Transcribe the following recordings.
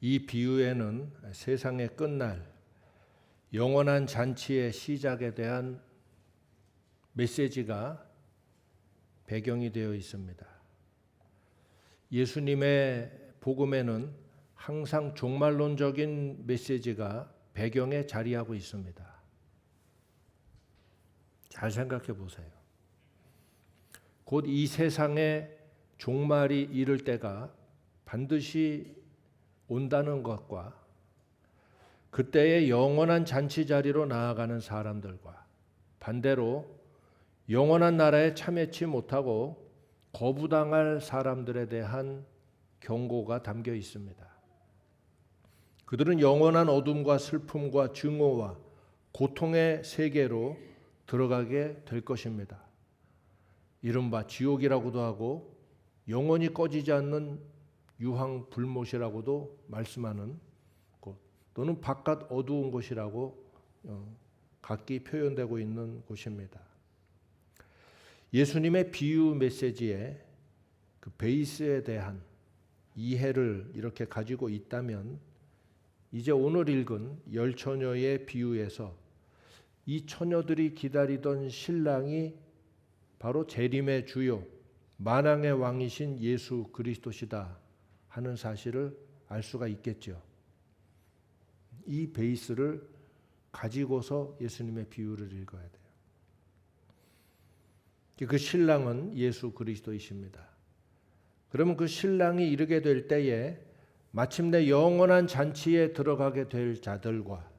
이 비유에는 세상의 끝날 영원한 잔치의 시작에 대한 메시지가 배경이 되어 있습니다. 예수님의 복음에는 항상 종말론적인 메시지가 배경에 자리하고 있습니다. 잘 생각해 보세요. 곧 이 세상의 종말이 이를 때가 반드시 온다는 것과 그때의 영원한 잔치 자리로 나아가는 사람들과 반대로 영원한 나라에 참여치 못하고 거부당할 사람들에 대한 경고가 담겨 있습니다. 그들은 영원한 어둠과 슬픔과 증오와 고통의 세계로 들어가게 될 것입니다. 이른바 지옥이라고도 하고 영원히 꺼지지 않는 유황 불못이라고도 말씀하는 곳, 또는 바깥 어두운 곳이라고 각기 표현되고 있는 곳입니다. 예수님의 비유 메시지의 그 베이스에 대한 이해를 이렇게 가지고 있다면 이제 오늘 읽은 10처녀의 비유에서 이 처녀들이 기다리던 신랑이 바로 재림의 주요 만왕의 왕이신 예수 그리스도시다 하는 사실을 알 수가 있겠죠. 이 베이스를 가지고서 예수님의 비유를 읽어야 돼요. 그 신랑은 예수 그리스도이십니다. 그러면 그 신랑이 이르게 될 때에 마침내 영원한 잔치에 들어가게 될 자들과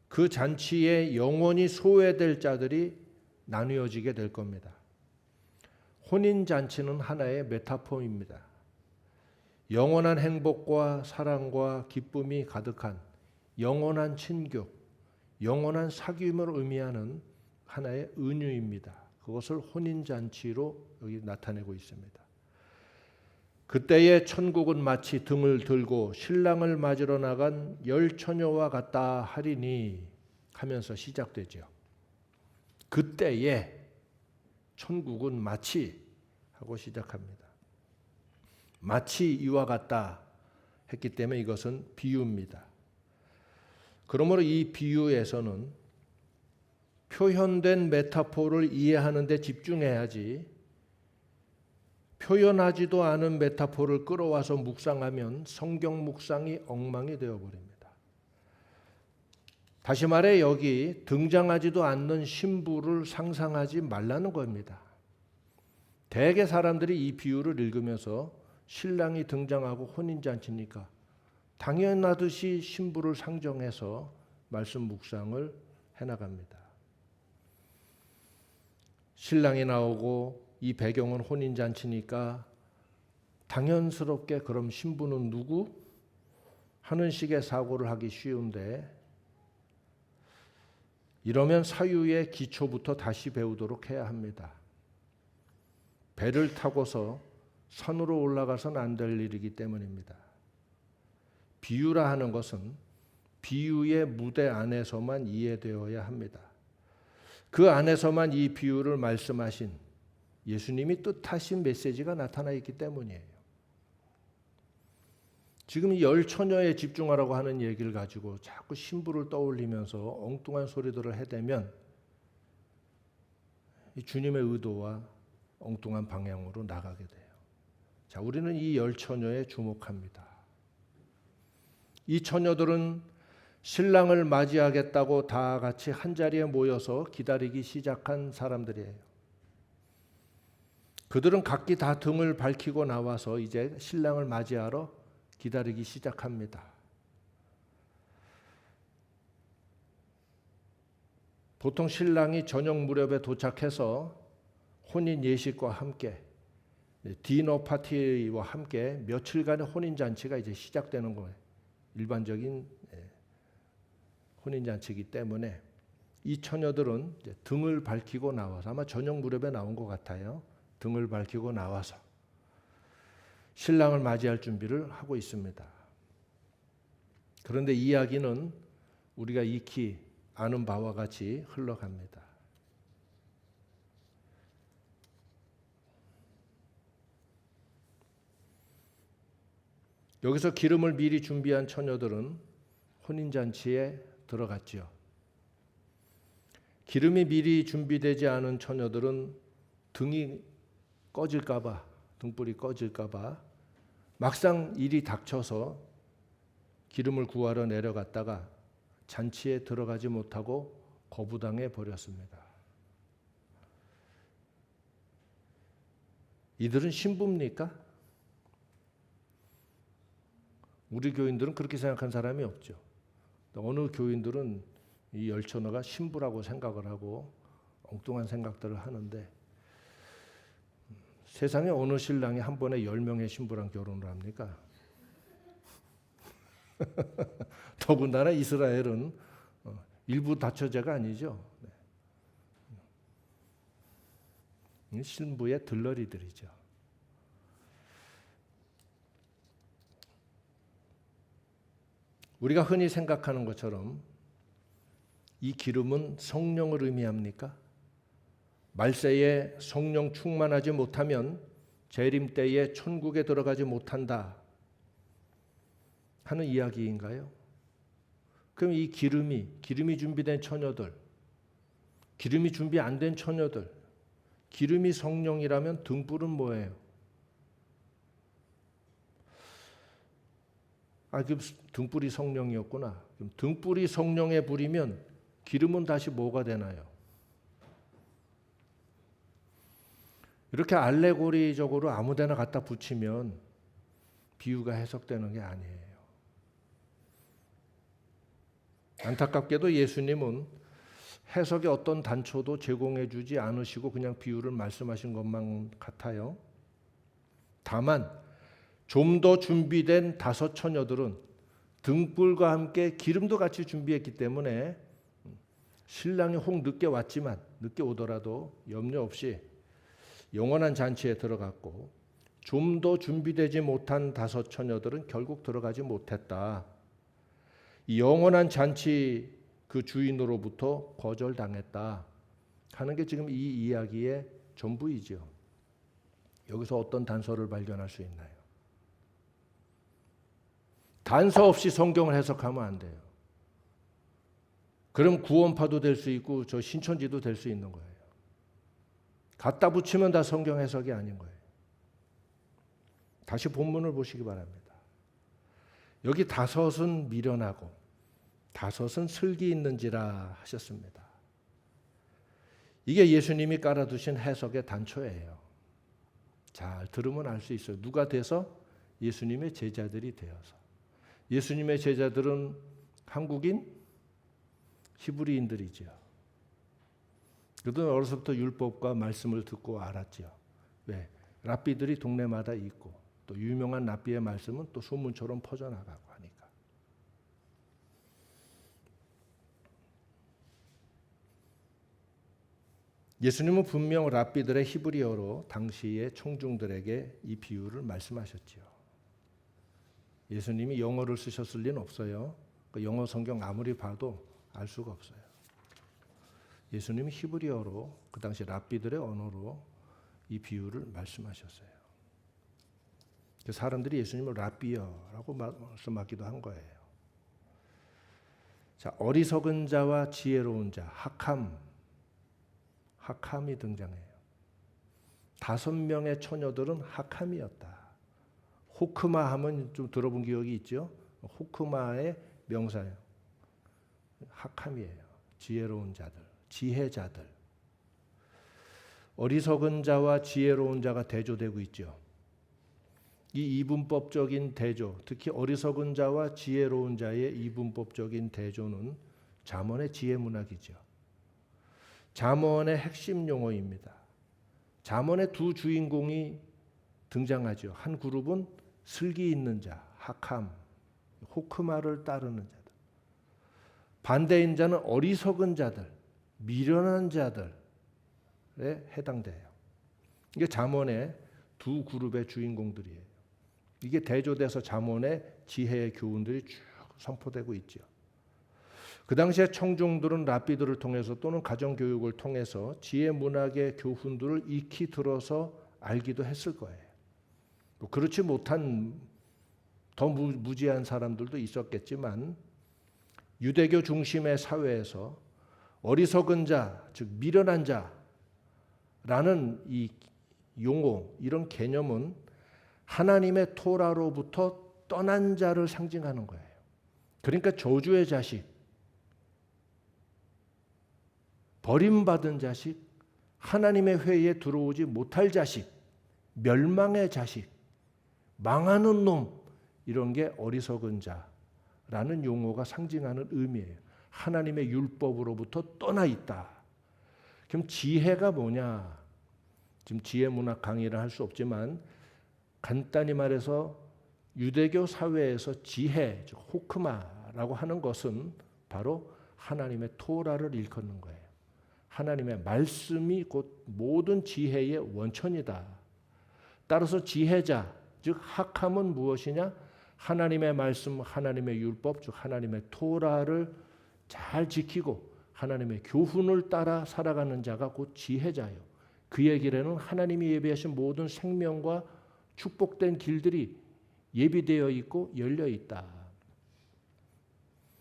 그 잔치에 영원히 소외될 자들이 나뉘어지게 될 겁니다. 혼인잔치는 하나의 메타포입니다. 영원한 행복과 사랑과 기쁨이 가득한 영원한 친교, 영원한 사귐을 의미하는 하나의 은유입니다. 그것을 혼인잔치로 여기 나타내고 있습니다. 그때의 천국은 마치 등을 들고 신랑을 맞으러 나간 10처녀와 같다 하리니 하면서 시작되죠. 그때의 천국은 마치 하고 시작합니다. 마치 이와 같다 했기 때문에 이것은 비유입니다. 그러므로 이 비유에서는 표현된 메타포를 이해하는 데 집중해야지 표현하지도 않은 메타포를 끌어와서 묵상하면 성경 묵상이 엉망이 되어버립니다. 다시 말해 여기 등장하지도 않는 신부를 상상하지 말라는 겁니다. 대개 사람들이 이 비유를 읽으면서 신랑이 등장하고 혼인잔치니까 당연하듯이 신부를 상정해서 말씀 묵상을 해나갑니다. 신랑이 나오고 이 배경은 혼인잔치니까 당연스럽게 그럼 신부는 누구? 하는 식의 사고를 하기 쉬운데 이러면 사유의 기초부터 다시 배우도록 해야 합니다. 배를 타고서 산으로 올라가서는 안 될 일이기 때문입니다. 비유라 하는 것은 비유의 무대 안에서만 이해되어야 합니다. 그 안에서만 이 비유를 말씀하신 예수님이 뜻하신 메시지가 나타나 있기 때문이에요. 지금 이 10처녀에 집중하라고 하는 얘기를 가지고 자꾸 신부를 떠올리면서 엉뚱한 소리들을 해대면 이 주님의 의도와 엉뚱한 방향으로 나가게 돼요. 자, 우리는 이 10처녀에 주목합니다. 이 처녀들은 신랑을 맞이하겠다고 다 같이 한자리에 모여서 기다리기 시작한 사람들이에요. 그들은 각기 다 등을 밝히고 나와서 이제 신랑을 맞이하러 기다리기 시작합니다. 보통 신랑이 저녁 무렵에 도착해서 혼인 예식과 함께 디너 파티와 함께 며칠간의 혼인잔치가 이제 시작되는 거예요. 일반적인 혼인잔치이기 때문에 이 처녀들은 이제 등을 밝히고 나와서 아마 저녁 무렵에 나온 것 같아요. 등을 밝히고 나와서 신랑을 맞이할 준비를 하고 있습니다. 그런데 이야기는 우리가 익히 아는 바와 같이 흘러갑니다. 여기서 기름을 미리 준비한 처녀들은 혼인잔치에 들어갔지요. 기름이 미리 준비되지 않은 처녀들은 등이 꺼질까봐, 등불이 꺼질까봐 막상 일이 닥쳐서 기름을 구하러 내려갔다가 잔치에 들어가지 못하고 거부당해 버렸습니다. 이들은 신부입니까? 우리 교인들은 그렇게 생각한 사람이 없죠. 어느 교인들은 이 열처녀가 신부라고 생각을 하고 엉뚱한 생각들을 하는데, 세상에 어느 신랑이 한 번에 10명의 신부랑 결혼을 합니까? 더군다나 이스라엘은 일부 다처제가 아니죠. 신부의 들러리들이죠. 우리가 흔히 생각하는 것처럼 이 기름은 성령을 의미합니까? 말세에 성령 충만하지 못하면 재림 때에 천국에 들어가지 못한다 하는 이야기인가요? 그럼 이 기름이 준비된 처녀들, 기름이 준비 안 된 처녀들, 기름이 성령이라면 등불은 뭐예요? 그럼 등불이 성령이었구나. 그럼 등불이 성령의 불이면 기름은 다시 뭐가 되나요? 이렇게 알레고리적으로 아무데나 갖다 붙이면 비유가 해석되는 게 아니에요. 안타깝게도 예수님은 해석의 어떤 단초도 제공해 주지 않으시고 그냥 비유를 말씀하신 것만 같아요. 다만 좀 더 준비된 다섯 처녀들은 등불과 함께 기름도 같이 준비했기 때문에 신랑이 혹 늦게 왔지만, 늦게 오더라도 염려 없이 영원한 잔치에 들어갔고, 좀 더 준비되지 못한 다섯 처녀들은 결국 들어가지 못했다. 이 영원한 잔치 그 주인으로부터 거절당했다 하는 게 지금 이 이야기의 전부이죠. 여기서 어떤 단서를 발견할 수 있나요? 단서 없이 성경을 해석하면 안 돼요. 그럼 구원파도 될 수 있고 저 신천지도 될 수 있는 거예요. 갖다 붙이면 다 성경 해석이 아닌 거예요. 다시 본문을 보시기 바랍니다. 여기 다섯은 미련하고 다섯은 슬기 있는지라 하셨습니다. 이게 예수님이 깔아두신 해석의 단초예요. 잘 들으면 알 수 있어요. 누가 돼서? 예수님의 제자들이 되어서. 예수님의 제자들은 한국인 히브리인들이죠. 그들은 어려서부터 율법과 말씀을 듣고 알았죠. 왜? 랍비들이 동네마다 있고 또 유명한 랍비의 말씀은 또 소문처럼 퍼져나가고 하니까. 예수님은 분명 랍비들의 히브리어로 당시의 청중들에게 이 비유를 말씀하셨죠. 예수님이 영어를 쓰셨을 리는 없어요. 영어 성경 아무리 봐도 알 수가 없어요. 예수님이 히브리어로 그 당시 랍비들의 언어로 이 비유를 말씀하셨어요. 사람들이 예수님을 랍비여라고 말씀하기도 한 거예요. 자, 어리석은 자와 지혜로운 자, 하캄이 등장해요. 5명의 처녀들은 하캄이었다. 호크마 하면 좀 들어본 기억이 있죠? 호크마의 명사예요. 하캄이에요. 지혜로운 자들, 지혜자들. 어리석은 자와 지혜로운 자가 대조되고 있죠. 이 이분법적인 대조, 특히 어리석은 자와 지혜로운 자의 이분법적인 대조는 잠언의 지혜 문학이죠. 잠언의 핵심 용어입니다. 잠언의 두 주인공이 등장하죠. 한 그룹은 슬기 있는 자, 하캄, 호크마를 따르는 자들. 반대인 자는 어리석은 자들, 미련한 자들에 해당돼요. 이게 잠언의 두 그룹의 주인공들이에요. 이게 대조돼서 잠언의 지혜의 교훈들이 쭉 선포되고 있죠. 그 당시에 청중들은 랍비들을 통해서 또는 가정교육을 통해서 지혜 문학의 교훈들을 익히 들어서 알기도 했을 거예요. 그렇지 못한 더 무지한 사람들도 있었겠지만 유대교 중심의 사회에서 어리석은 자, 즉 미련한 자라는 이 용어, 이런 개념은 하나님의 토라로부터 떠난 자를 상징하는 거예요. 그러니까 저주의 자식, 버림받은 자식, 하나님의 회의에 들어오지 못할 자식, 멸망의 자식, 망하는 놈, 이런 게 어리석은 자라는 용어가 상징하는 의미예요. 하나님의 율법으로부터 떠나 있다. 그럼 지혜가 뭐냐? 지금 지혜 문학 강의를 할 수 없지만 간단히 말해서 유대교 사회에서 지혜, 즉 호크마라고 하는 것은 바로 하나님의 토라를 일컫는 거예요. 하나님의 말씀이 곧 모든 지혜의 원천이다. 따라서 지혜자, 즉 학함은 무엇이냐? 하나님의 말씀, 하나님의 율법, 즉 하나님의 토라를 잘 지키고 하나님의 교훈을 따라 살아가는 자가 곧 지혜자예요. 그의 길에는 하나님이 예비하신 모든 생명과 축복된 길들이 예비되어 있고 열려 있다.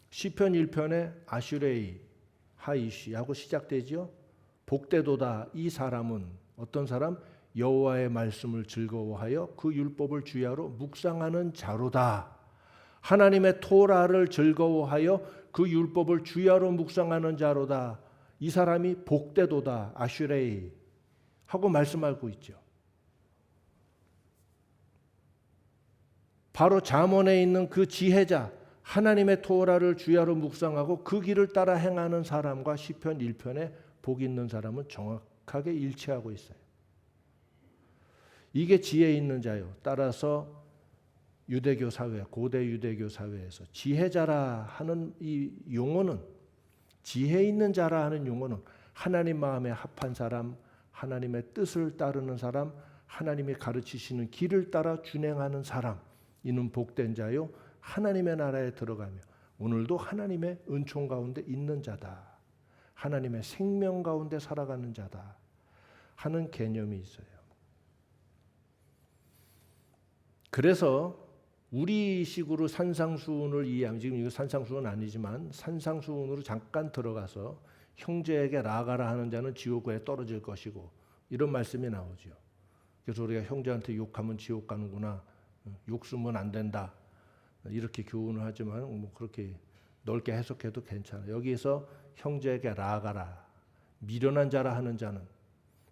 시편 1편에 아슈레이 하이시하고 시작되죠. 복되도다 이 사람은 어떤 사람? 여호와의 말씀을 즐거워하여 그 율법을 주야로 묵상하는 자로다. 하나님의 토라를 즐거워하여 그 율법을 주야로 묵상하는 자로다. 이 사람이 복되도다 아슈레이 하고 말씀하고 있죠. 바로 잠언에 있는 그 지혜자, 하나님의 토라를 주야로 묵상하고 그 길을 따라 행하는 사람과 시편 1편에 복 있는 사람은 정확하게 일치하고 있어요. 이게 지혜 있는 자요. 따라서 유대교 사회, 고대 유대교 사회에서 지혜자라 하는 이 용어는, 지혜 있는 자라 하는 용어는 하나님 마음에 합한 사람, 하나님의 뜻을 따르는 사람, 하나님이 가르치시는 길을 따라 준행하는 사람, 이는 복된 자요 하나님의 나라에 들어가며 오늘도 하나님의 은총 가운데 있는 자다. 하나님의 생명 가운데 살아가는 자다 하는 개념이 있어요. 그래서 우리식으로 산상수훈을 이해하면, 지금 이거 산상수훈은 아니지만 산상수훈으로 잠깐 들어가서 형제에게 나아가라 하는 자는 지옥에 떨어질 것이고 이런 말씀이 나오죠. 그래서 우리가 형제한테 욕하면 지옥 가는구나, 욕 쓰면 안 된다, 이렇게 교훈을 하지만 뭐 그렇게 넓게 해석해도 괜찮아요. 여기에서 형제에게 나아가라, 미련한 자라 하는 자는,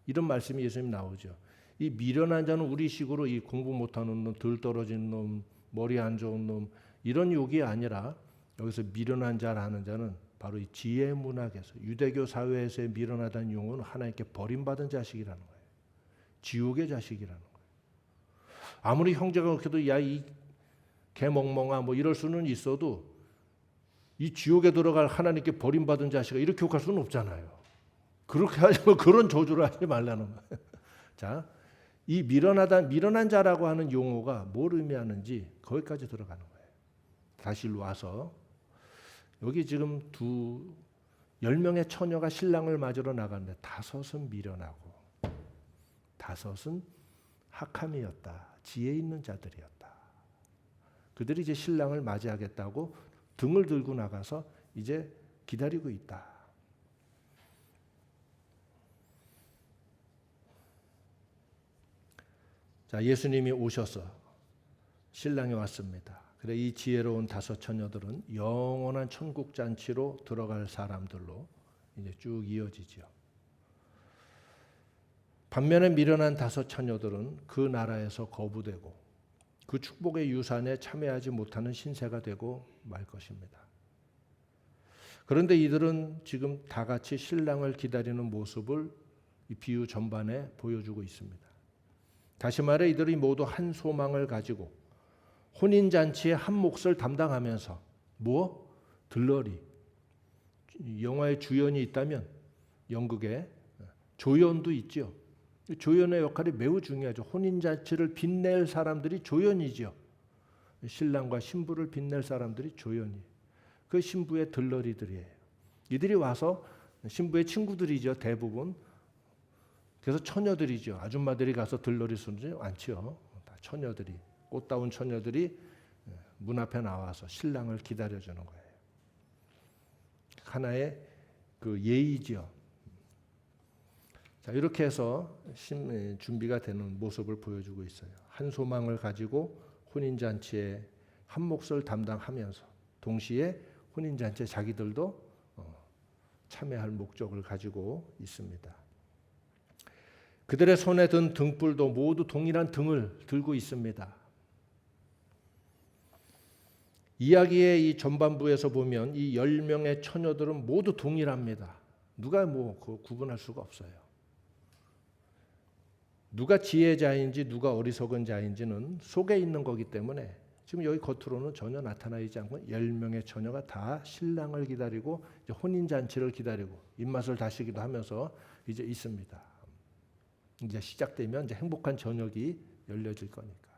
이런 말씀이 예수님 나오죠. 이 미련한 자는 우리식으로 이 공부 못하는 놈, 덜 떨어진 놈, 머리 안 좋은 놈, 이런 욕이 아니라 여기서 미련한 자라는 자는 바로 이 지혜 문학에서, 유대교 사회에서의 미련하다는 용어는 하나님께 버림받은 자식이라는 거예요. 지옥의 자식이라는 거예요. 아무리 형제가 그렇게도 야 이 개멍멍아 뭐 이럴 수는 있어도 이 지옥에 들어갈 하나님께 버림받은 자식아 이렇게 욕할 수는 없잖아요. 그렇게 하지, 그런 저주를 하지 말라는 거예요. 자, 이 미련한 자라고 하는 용어가 뭘 의미하는지 거기까지 들어가는 거예요. 다시 와서 여기 지금 10명의 처녀가 신랑을 맞으러 나갔는데 5은 미련하고 5은 학함이었다. 지혜 있는 자들이었다. 그들이 이제 신랑을 맞이하겠다고 등을 들고 나가서 이제 기다리고 있다. 자, 예수님이 오셔서 신랑이 왔습니다. 그래 이 지혜로운 5 처녀들은 영원한 천국 잔치로 들어갈 사람들로 이제 쭉 이어지죠. 반면에 미련한 5 처녀들은 그 나라에서 거부되고 그 축복의 유산에 참여하지 못하는 신세가 되고 말 것입니다. 그런데 이들은 지금 다 같이 신랑을 기다리는 모습을 이 비유 전반에 보여주고 있습니다. 다시 말해 이들이 모두 한 소망을 가지고 혼인잔치의 한 몫을 담당하면서 들러리, 영화의 주연이 있다면 연극에 조연도 있죠. 조연의 역할이 매우 중요하죠. 혼인잔치를 빛낼 사람들이 조연이죠. 신랑과 신부를 빛낼 사람들이 조연이에요. 그 신부의 들러리들이에요. 이들이 와서 신부의 친구들이죠. 대부분. 그래서 처녀들이죠. 아줌마들이 가서 들러리 쓰지 않죠. 다 처녀들이, 꽃다운 처녀들이 문 앞에 나와서 신랑을 기다려주는 거예요. 하나의 그 예의죠. 자, 이렇게 해서 준비가 되는 모습을 보여주고 있어요. 한 소망을 가지고 혼인잔치에 한 몫을 담당하면서 동시에 혼인잔치에 자기들도 참여할 목적을 가지고 있습니다. 그들의 손에 든 등불도 모두 동일한 등을 들고 있습니다. 이야기의 이 전반부에서 보면 이 10명의 처녀들은 모두 동일합니다. 누가 구분할 수가 없어요. 누가 지혜자인지 누가 어리석은 자인지는 속에 있는 거기 때문에 지금 여기 겉으로는 전혀 나타나지 않고 10명의 처녀가 다 신랑을 기다리고 이제 혼인잔치를 기다리고 입맛을 다시기도 하면서 이제 있습니다. 이제 시작되면 이제 행복한 저녁이 열려질 거니까.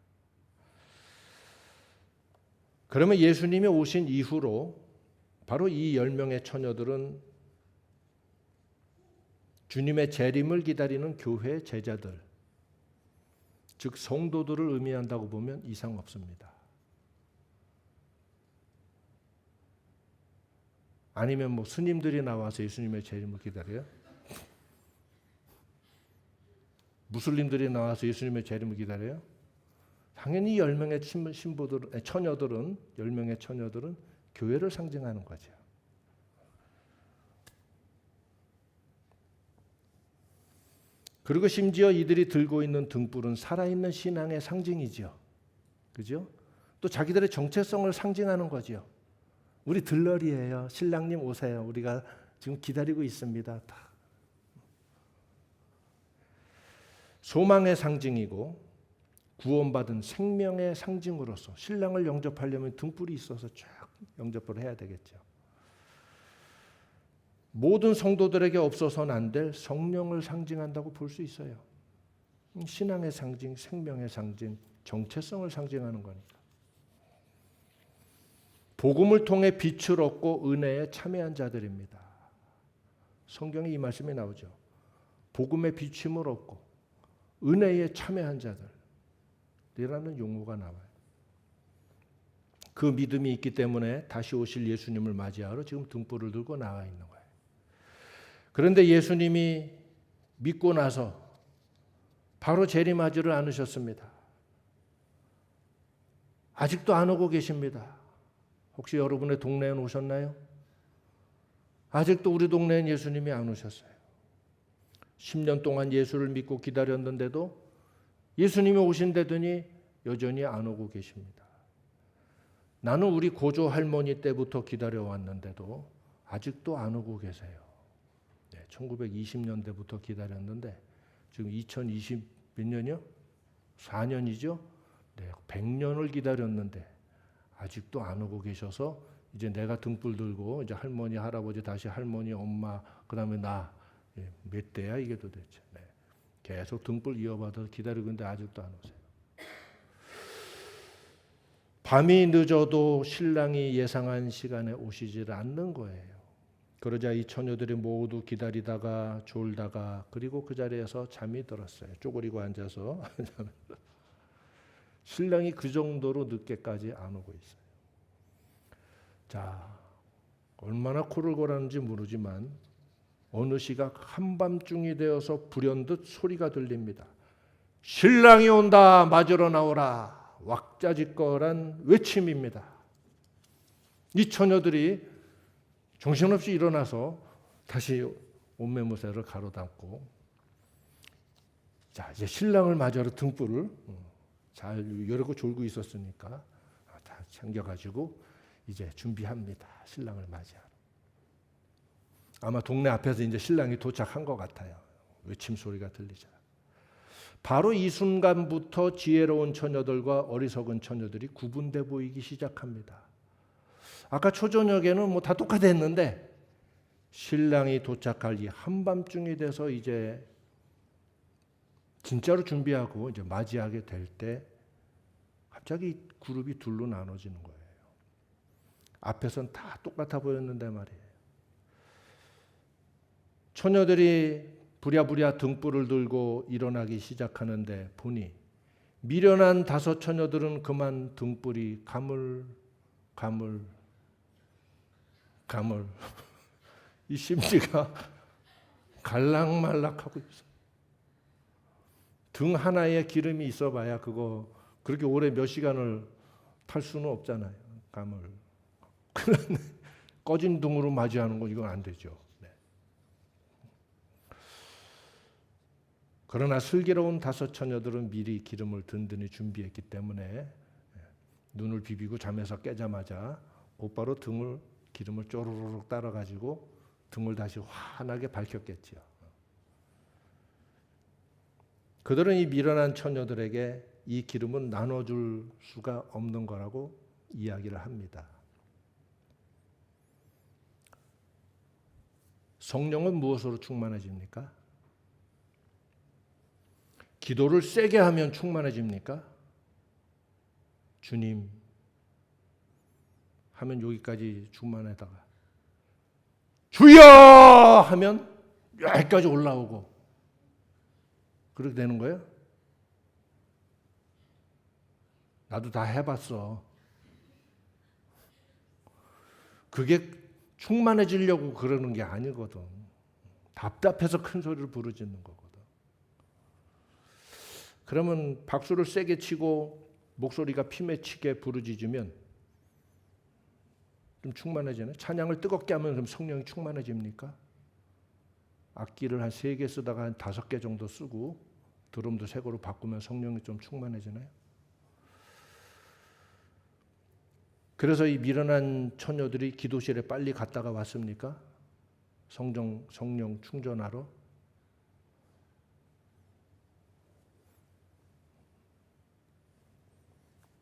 그러면 예수님이 오신 이후로 바로 이 10명의 처녀들은 주님의 재림을 기다리는 교회 제자들, 즉 성도들을 의미한다고 보면 이상 없습니다. 아니면 스님들이 나와서 예수님의 재림을 기다려요? 무슬림들이 나와서 예수님의 재림을 기다려요? 당연히 10명의 처녀들은 10명의 처녀들은 교회를 상징하는 거죠. 그리고 심지어 이들이 들고 있는 등불은 살아있는 신앙의 상징이죠. 그죠? 또 자기들의 정체성을 상징하는 거죠. 우리 들러리예요. 신랑님 오세요. 우리가 지금 기다리고 있습니다. 다. 소망의 상징이고 구원받은 생명의 상징으로서 신랑을 영접하려면 등불이 있어서 쫙 영접을 해야 되겠죠. 모든 성도들에게 없어서는 안 될 성령을 상징한다고 볼 수 있어요. 신앙의 상징, 생명의 상징, 정체성을 상징하는 거니까. 복음을 통해 빛을 얻고 은혜에 참여한 자들입니다. 성경에 이 말씀이 나오죠. 복음의 비침을 얻고 은혜에 참여한 자들이라는 용어가 나와요. 그 믿음이 있기 때문에 다시 오실 예수님을 맞이하러 지금 등불을 들고 나와 있는 거예요. 그런데 예수님이 믿고 나서 바로 재림하지를 않으셨습니다. 아직도 안 오고 계십니다. 혹시 여러분의 동네에 오셨나요? 아직도 우리 동네엔 예수님이 안 오셨어요. 10년 동안 예수를 믿고 기다렸는데도 예수님이 오신다더니 여전히 안 오고 계십니다. 나는 우리 고조 할머니 때부터 기다려왔는데도 아직도 안 오고 계세요. 1920년대부터 기다렸는데 지금 2020 몇 년이요? 4년이죠? 100년을 기다렸는데 아직도 안 오고 계셔서 이제 내가 등불 들고 이제 할머니, 할아버지, 다시 할머니, 엄마, 그다음에 나 몇 대야 이게 도대체. 계속 등불 이어받아서 기다리고 있는데 아직도 안 오세요. 밤이 늦어도 신랑이 예상한 시간에 오시질 않는 거예요. 그러자 이 처녀들이 모두 기다리다가 졸다가 그리고 그 자리에서 잠이 들었어요. 쪼그리고 앉아서. 신랑이 그 정도로 늦게까지 안 오고 있어요. 자, 얼마나 코를 골았는지 모르지만 어느 시각 한밤중이 되어서 불현듯 소리가 들립니다. 신랑이 온다, 맞으러 나오라. 왁자지껄한 외침입니다. 이 처녀들이 정신없이 일어나서 다시 옷매무새를 가로담고 자, 이제 신랑을 맞으러 등불을 잘 열고 졸고 있었으니까 다 챙겨가지고 이제 준비합니다. 신랑을 맞이하러. 아마 동네 앞에서 이제 신랑이 도착한 것 같아요. 외침 소리가 들리자. 바로 이 순간부터 지혜로운 처녀들과 어리석은 처녀들이 구분돼 보이기 시작합니다. 아까 초저녁에는 다 똑같았는데 신랑이 도착할 이 한밤중이 돼서 이제 진짜로 준비하고 이제 맞이하게 될 때 갑자기 그룹이 둘로 나눠지는 거예요. 앞에선 다 똑같아 보였는데 말이에요. 처녀들이 부랴부랴 등불을 들고 일어나기 시작하는데 보니 미련한 다섯 처녀들은 그만 등불이 가물 이 심지가 갈락말락하고 있어. 등 하나에 기름이 있어봐야 그거 그렇게 오래 몇 시간을 탈 수는 없잖아요. 가물. 꺼진 등으로 맞이하는 건 이건 안 되죠. 네. 그러나 슬기로운 다섯 처녀들은 미리 기름을 든든히 준비했기 때문에 눈을 비비고 잠에서 깨자마자 곧바로 기름을 쪼르륵 따라가지고 등을 다시 환하게 밝혔겠지요. 그들은 이 미련한 처녀들에게 이 기름은 나눠줄 수가 없는 거라고 이야기를 합니다. 성령은 무엇으로 충만해집니까? 기도를 세게 하면 충만해집니까? 주님 하면 여기까지 충만하다가 주여 하면 여기까지 올라오고 그렇게 되는 거예요? 나도 다 해봤어. 그게 충만해지려고 그러는 게 아니거든. 답답해서 큰 소리를 부르짖는 거거든. 그러면 박수를 세게 치고 목소리가 피맺히게 부르짖으면 좀 충만해지네. 찬양을 뜨겁게 하면 그럼 성령이 충만해집니까? 악기를 한 3개 쓰다가 한 5개 정도 쓰고 드럼도 새 거로 바꾸면 성령이 좀 충만해지나요? 그래서 이 미련한 처녀들이 기도실에 빨리 갔다가 왔습니까? 성령 충전하러?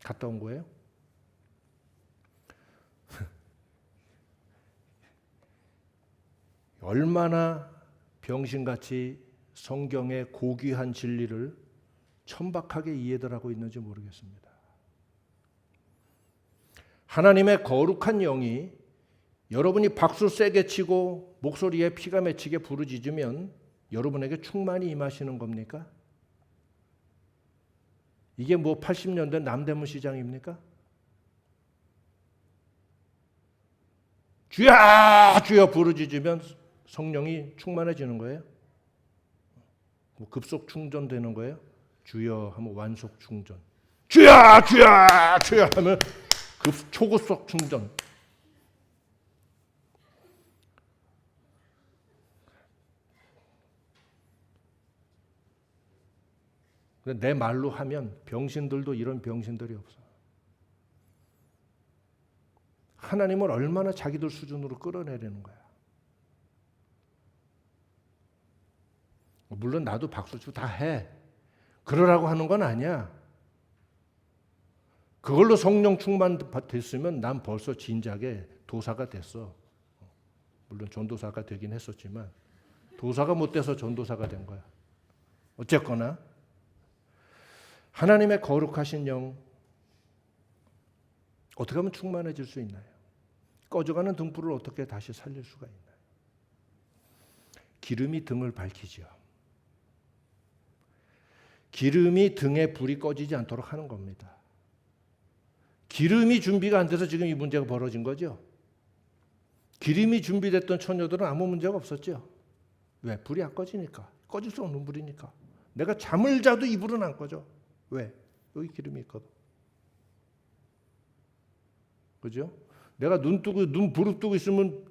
갔다 온 거예요? 얼마나 병신같이 성경의 고귀한 진리를 천박하게 이해들 하고 있는지 모르겠습니다. 하나님의 거룩한 영이 여러분이 박수 세게 치고 목소리에 피가 맺히게 부르짖으면 여러분에게 충만히 임하시는 겁니까? 이게 뭐 80년대 남대문 시장입니까? 주여 주여 부르짖으면 성령이 충만해지는 거예요? 뭐 급속 충전되는 거예요? 주여 하면 완속 충전. 주여 주여 주여 하면 초고속 충전. 내 말로 하면 병신들도 이런 병신들이 없어. 하나님을 얼마나 자기들 수준으로 끌어내리는 거야. 물론 나도 박수치고 다 해. 그러라고 하는 건 아니야. 그걸로 성령 충만 됐으면 난 벌써 진작에 도사가 됐어. 물론 전도사가 되긴 했었지만 도사가 못 돼서 전도사가 된 거야. 어쨌거나 하나님의 거룩하신 영 어떻게 하면 충만해질 수 있나요? 꺼져가는 등불을 어떻게 다시 살릴 수가 있나요? 기름이 등을 밝히지요. 기름이 등에 불이 꺼지지 않도록 하는 겁니다. 기름이 준비가 안 돼서 지금 이 문제가 벌어진 거죠. 기름이 준비됐던 처녀들은 아무 문제가 없었죠. 왜? 불이 안 꺼지니까. 꺼질 수 없는 불이니까. 내가 잠을 자도 이 불은 안 꺼져. 왜? 여기 기름이 있거든. 그죠? 내가 눈 부릅뜨고 있으면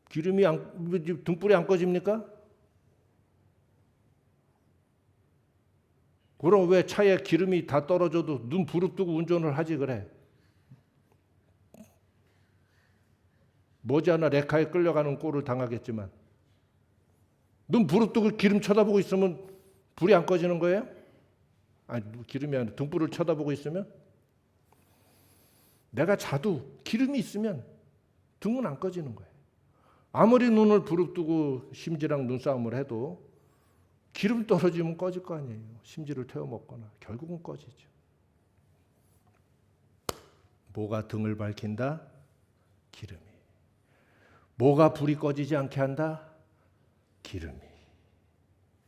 등불이 안 꺼집니까? 그럼 왜 차에 기름이 다 떨어져도 눈 부릅뜨고 운전을 하지 그래? 머지않아 레카에 끌려가는 꼴을 당하겠지만 눈 부릅뜨고 기름 쳐다보고 있으면 불이 안 꺼지는 거예요? 아니 기름이 아니라 등불을 쳐다보고 있으면? 내가 자도 기름이 있으면 등은 안 꺼지는 거예요. 아무리 눈을 부릅뜨고 심지랑 눈싸움을 해도 기름 떨어지면 꺼질 거 아니에요. 심지를 태워 먹거나 결국은 꺼지죠. 뭐가 등을 밝힌다? 기름이. 뭐가 불이 꺼지지 않게 한다? 기름이.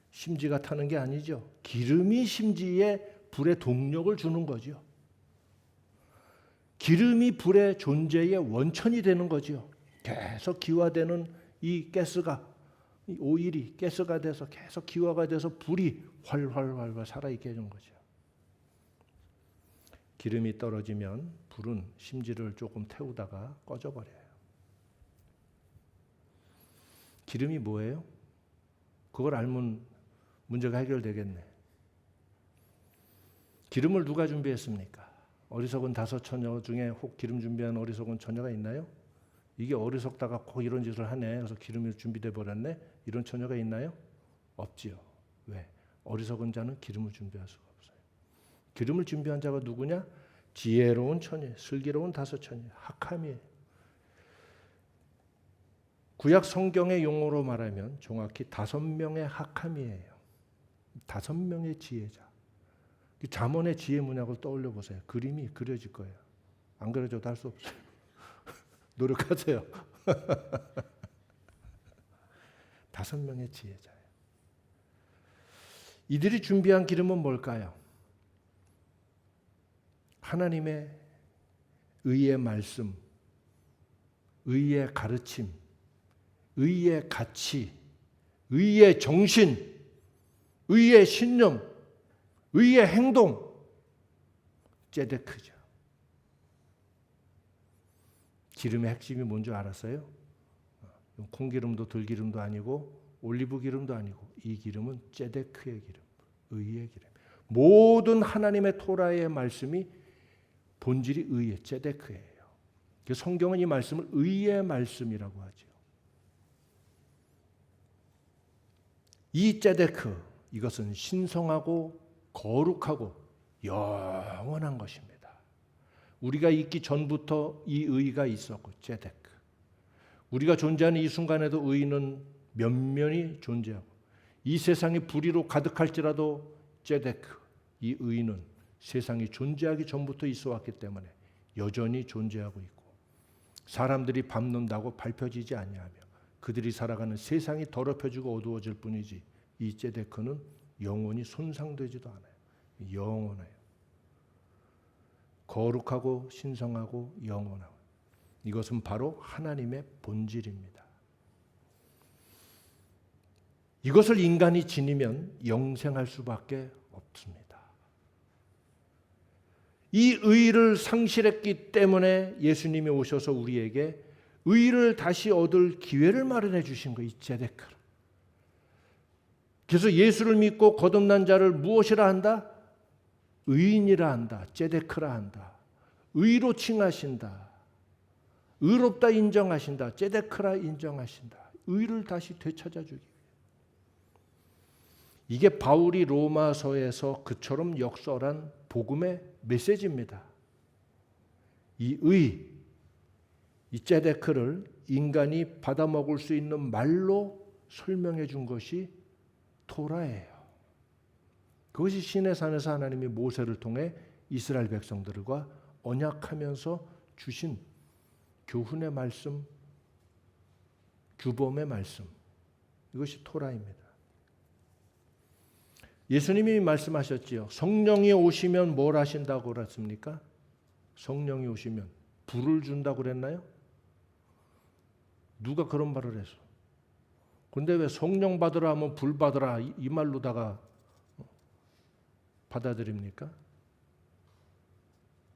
심지가 타는 게 아니죠. 기름이 심지에 불에 동력을 주는 거죠. 기름이 불의 존재의 원천이 되는 거죠. 계속 기화되는 이 가스가, 이 오일이 가스가 돼서 계속 기화가 돼서 불이 활활 살아있게 해주는 거죠. 기름이 떨어지면 불은 심지를 조금 태우다가 꺼져버려요. 기름이 뭐예요? 그걸 알면 문제가 해결되겠네. 기름을 누가 준비했습니까? 어리석은 5 처녀 중에 혹 기름 준비한 어리석은 처녀가 있나요? 이게 어리석다가 꼭 이런 짓을 하네. 그래서 기름이 준비돼 버렸네. 이런 처녀가 있나요? 없지요. 왜? 어리석은 자는 기름을 준비할 수가 없어요. 기름을 준비한 자가 누구냐? 지혜로운 처녀, 슬기로운 5 처녀, 학함이에요. 구약 성경의 용어로 말하면 정확히 5명의 학함이에요. 5명의 지혜자. 잠언의 지혜 문학을 떠올려 보세요. 그림이 그려질 거예요. 안 그려져도 할 수 없어요. 노력하세요. 5명의 지혜자예요. 이들이 준비한 기름은 뭘까요? 하나님의 의의 말씀, 의의 가르침, 의의 가치, 의의 정신, 의의 신념, 의의 행동, 째데크죠. 기름의 핵심이 뭔지 알았어요? 콩기름도 들기름도 아니고 올리브 기름도 아니고 이 기름은 째데크의 기름, 의의 기름. 모든 하나님의 토라의 말씀이 본질이 의의 째데크예요. 성경은 이 말씀을 의의 말씀이라고 하죠. 이 째데크, 이것은 신성하고 거룩하고 영원한 것입니다. 우리가 있기 전부터 이 의가 있었고 째데크. 우리가 존재하는 이 순간에도 의는 면면히 존재하고 이 세상이 불의로 가득할지라도 째데크, 이 의는 세상이 존재하기 전부터 있어 왔기 때문에 여전히 존재하고 있고 사람들이 밟는다고 밟혀지지 아니하며 그들이 살아가는 세상이 더럽혀지고 어두워질 뿐이지 이 째데크는 영원히 손상되지도 않아요. 영원해요. 거룩하고 신성하고 영원하고 이것은 바로 하나님의 본질입니다. 이것을 인간이 지니면 영생할 수밖에 없습니다. 이 의를 상실했기 때문에 예수님이 오셔서 우리에게 의를 다시 얻을 기회를 마련해 주신 거예요. 이 째데크를. 그래서 예수를 믿고 거듭난 자를 무엇이라 한다? 의인이라 한다. 째데크라 한다. 의로 칭하신다. 의롭다 인정하신다. 째데크라 인정하신다. 의를 다시 되찾아주기 위해. 이게 바울이 로마서에서 그처럼 역설한 복음의 메시지입니다. 이 의, 이 째데크를 인간이 받아먹을 수 있는 말로 설명해 준 것이 토라예요. 그것이 시내 산에서 하나님이 모세를 통해 이스라엘 백성들과 언약하면서 주신 교훈의 말씀, 규범의 말씀, 이것이 토라입니다. 예수님이 말씀하셨지요. 성령이 오시면 뭘 하신다고 그랬습니까? 성령이 오시면 불을 준다고 그랬나요? 누가 그런 말을 했어? 근데 왜 성령 받으라 하면 불 받으라 이 말로다가 받아들입니까?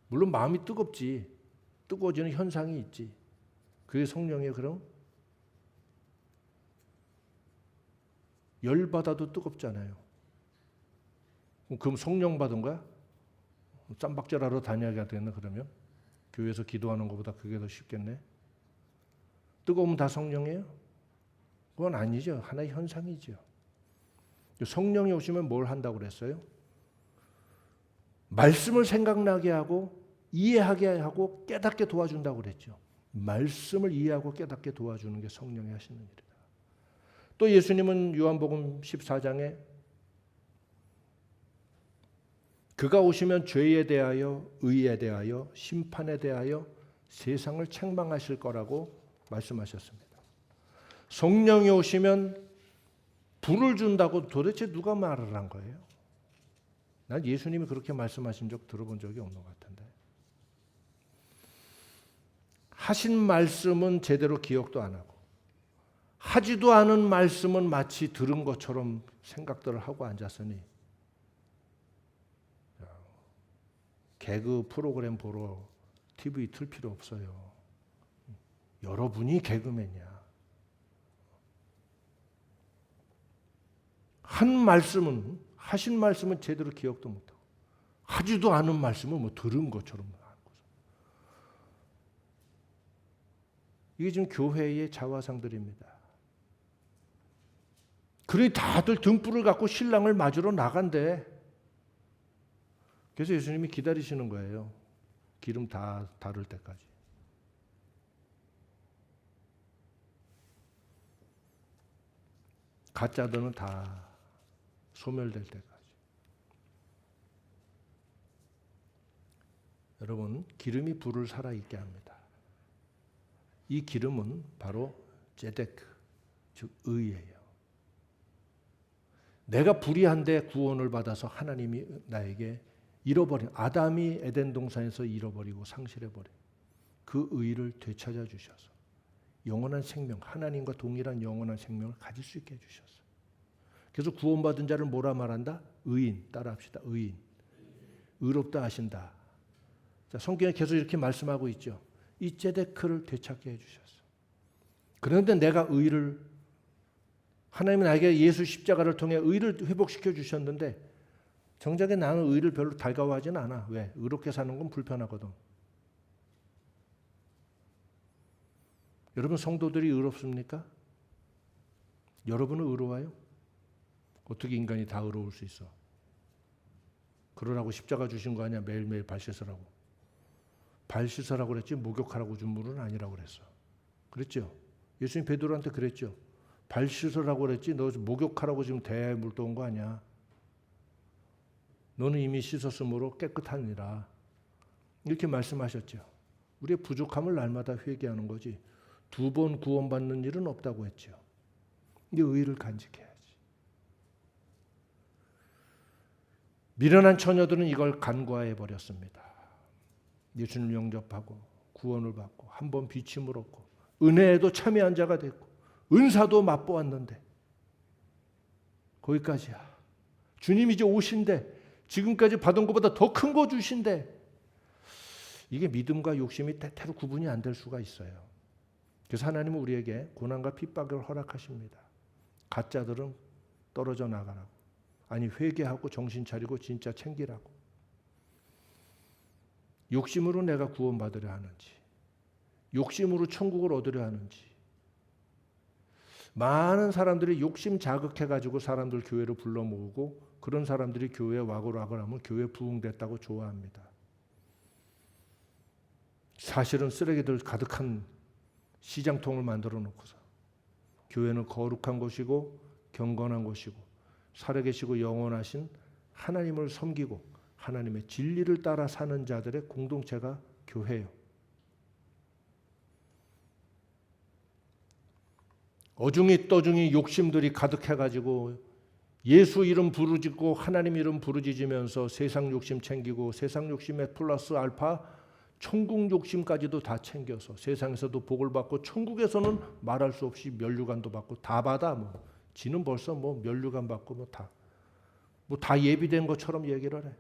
물론 마음이 뜨겁지. 뜨거워지는 현상이 있지. 그게 성령이에요, 그럼? 열 받아도 뜨겁잖아요. 그럼 성령 받은 거야? 쌈박질하러 다녀야 되겠네, 그러면? 교회에서 기도하는 것보다 그게 더 쉽겠네? 뜨거우면 다 성령이에요? 그건 아니죠. 하나의 현상이죠. 성령이 오시면 뭘 한다고 그랬어요? 말씀을 생각나게 하고 이해하게 하고 깨닫게 도와준다고 그랬죠. 말씀을 이해하고 깨닫게 도와주는 게 성령이 하시는 일이다. 또 예수님은 요한복음 14장에 그가 오시면 죄에 대하여 의에 대하여 심판에 대하여 세상을 책망하실 거라고 말씀하셨습니다. 성령이 오시면 불을 준다고 도대체 누가 말을 한 거예요? 난 예수님이 그렇게 말씀하신 적 들어본 적이 없는 것 같은데. 하신 말씀은 제대로 기억도 안 하고 하지도 않은 말씀은 마치 들은 것처럼 생각들을 하고 앉았으니 개그 프로그램 보러 TV 틀 필요 없어요. 여러분이 개그맨이야. 하신 말씀은 제대로 기억도 못하고 하지도 않은 말씀은 뭐 들은 것처럼 하고. 이게 지금 교회의 자화상들입니다. 그러니 다들 등불을 갖고 신랑을 맞으러 나간대. 그래서 예수님이 기다리시는 거예요. 기름 다 다를 때까지. 가짜들은 다 소멸될 때까지. 여러분, 기름이 불을 살아있게 합니다. 이 기름은 바로 제데크, 즉 의예요. 내가 불의한데 구원을 받아서 하나님이 나에게 잃어버린, 아담이 에덴 동산에서 잃어버리고 상실해버린 그 의를 되찾아 주셔서 영원한 생명, 하나님과 동일한 영원한 생명을 가질 수 있게 해주셨어요. 그래서 구원받은 자를 뭐라 말한다? 의인. 따라합시다. 의인. 의롭다 하신다. 자, 성경에 계속 이렇게 말씀하고 있죠. 이 제데크를 되찾게 해주셨어요. 그런데 내가 의를, 하나님은 나에게 예수 십자가를 통해 의를 회복시켜 주셨는데 정작에 나는 의를 별로 달가워하지는 않아. 왜? 의롭게 사는 건 불편하거든. 여러분, 성도들이 의롭습니까? 여러분은 의로워요? 어떻게 인간이 다 의로울 수 있어? 그러라고 십자가 주신 거 아니야? 매일매일 발 씻으라고. 발 씻으라고 그랬지 목욕하라고 준 물은 아니라고 그랬어. 그랬죠? 예수님 베드로한테 그랬죠? 발 씻으라고 그랬지 너 목욕하라고 지금 대야에 물 떠온 거 아니야. 너는 이미 씻었으므로 깨끗하니라. 이렇게 말씀하셨죠. 우리의 부족함을 날마다 회개하는 거지. 2번 구원받는 일은 없다고 했죠. 이게 의를 간직해야지. 미련한 처녀들은 이걸 간과해 버렸습니다. 예수님을 영접하고 구원을 받고 한 번 비침을 얻고 은혜에도 참여한 자가 됐고 은사도 맛보았는데 거기까지야. 주님 이제 오신대. 지금까지 받은 것보다 더 큰 거 주신대. 이게 믿음과 욕심이 때때로 구분이 안 될 수가 있어요. 그래서 하나님은 우리에게 고난과 핍박을 허락하십니다. 가짜들은 떨어져 나가라고. 아니, 회개하고 정신 차리고 진짜 챙기라고. 욕심으로 내가 구원받으려 하는지, 욕심으로 천국을 얻으려 하는지. 많은 사람들이 욕심 자극해가지고 사람들 교회로 불러 모으고 그런 사람들이 교회에 와글와글 하면 교회 부흥됐다고 좋아합니다. 사실은 쓰레기들 가득한 시장통을 만들어 놓고서 교회는 거룩한 곳이고 경건한 곳이고 살아계시고 영원하신 하나님을 섬기고 하나님의 진리를 따라 사는 자들의 공동체가 교회예요. 어중이 떠중이 욕심들이 가득해가지고 예수 이름 부르짖고 하나님 이름 부르짖으면서 세상 욕심 챙기고 세상 욕심에 플러스 알파 천국 욕심까지도 다 챙겨서 세상에서도 복을 받고 천국에서는 말할 수 없이 면류관도 받고 다 받아. 뭐 지는 벌써 뭐 면류관 받고 뭐 다 예비된 것처럼 얘기를 해.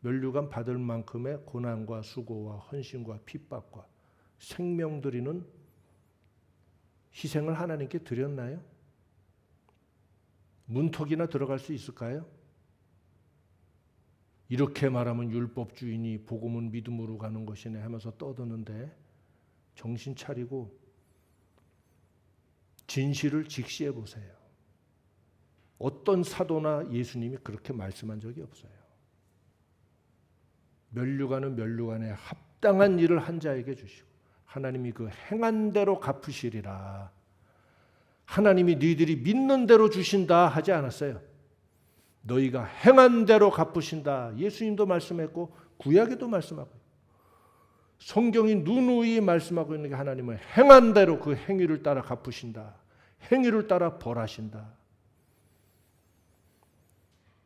면류관 받을 만큼의 고난과 수고와 헌신과 핍박과 생명 드리는 희생을 하나님께 드렸나요? 문턱이나 들어갈 수 있을까요? 이렇게 말하면 율법주의니 복음은 믿음으로 가는 것이네 하면서 떠드는데 정신 차리고 진실을 직시해 보세요. 어떤 사도나 예수님이 그렇게 말씀한 적이 없어요. 면류관은 면류관에 합당한 일을 한 자에게 주시고 하나님이 그 행한 대로 갚으시리라. 하나님이 너희들이 믿는 대로 주신다 하지 않았어요. 너희가 행한 대로 갚으신다. 예수님도 말씀했고 구약에도 말씀하고 성경이 누누이 말씀하고 있는 게 하나님은 행한 대로 그 행위를 따라 갚으신다. 행위를 따라 벌하신다.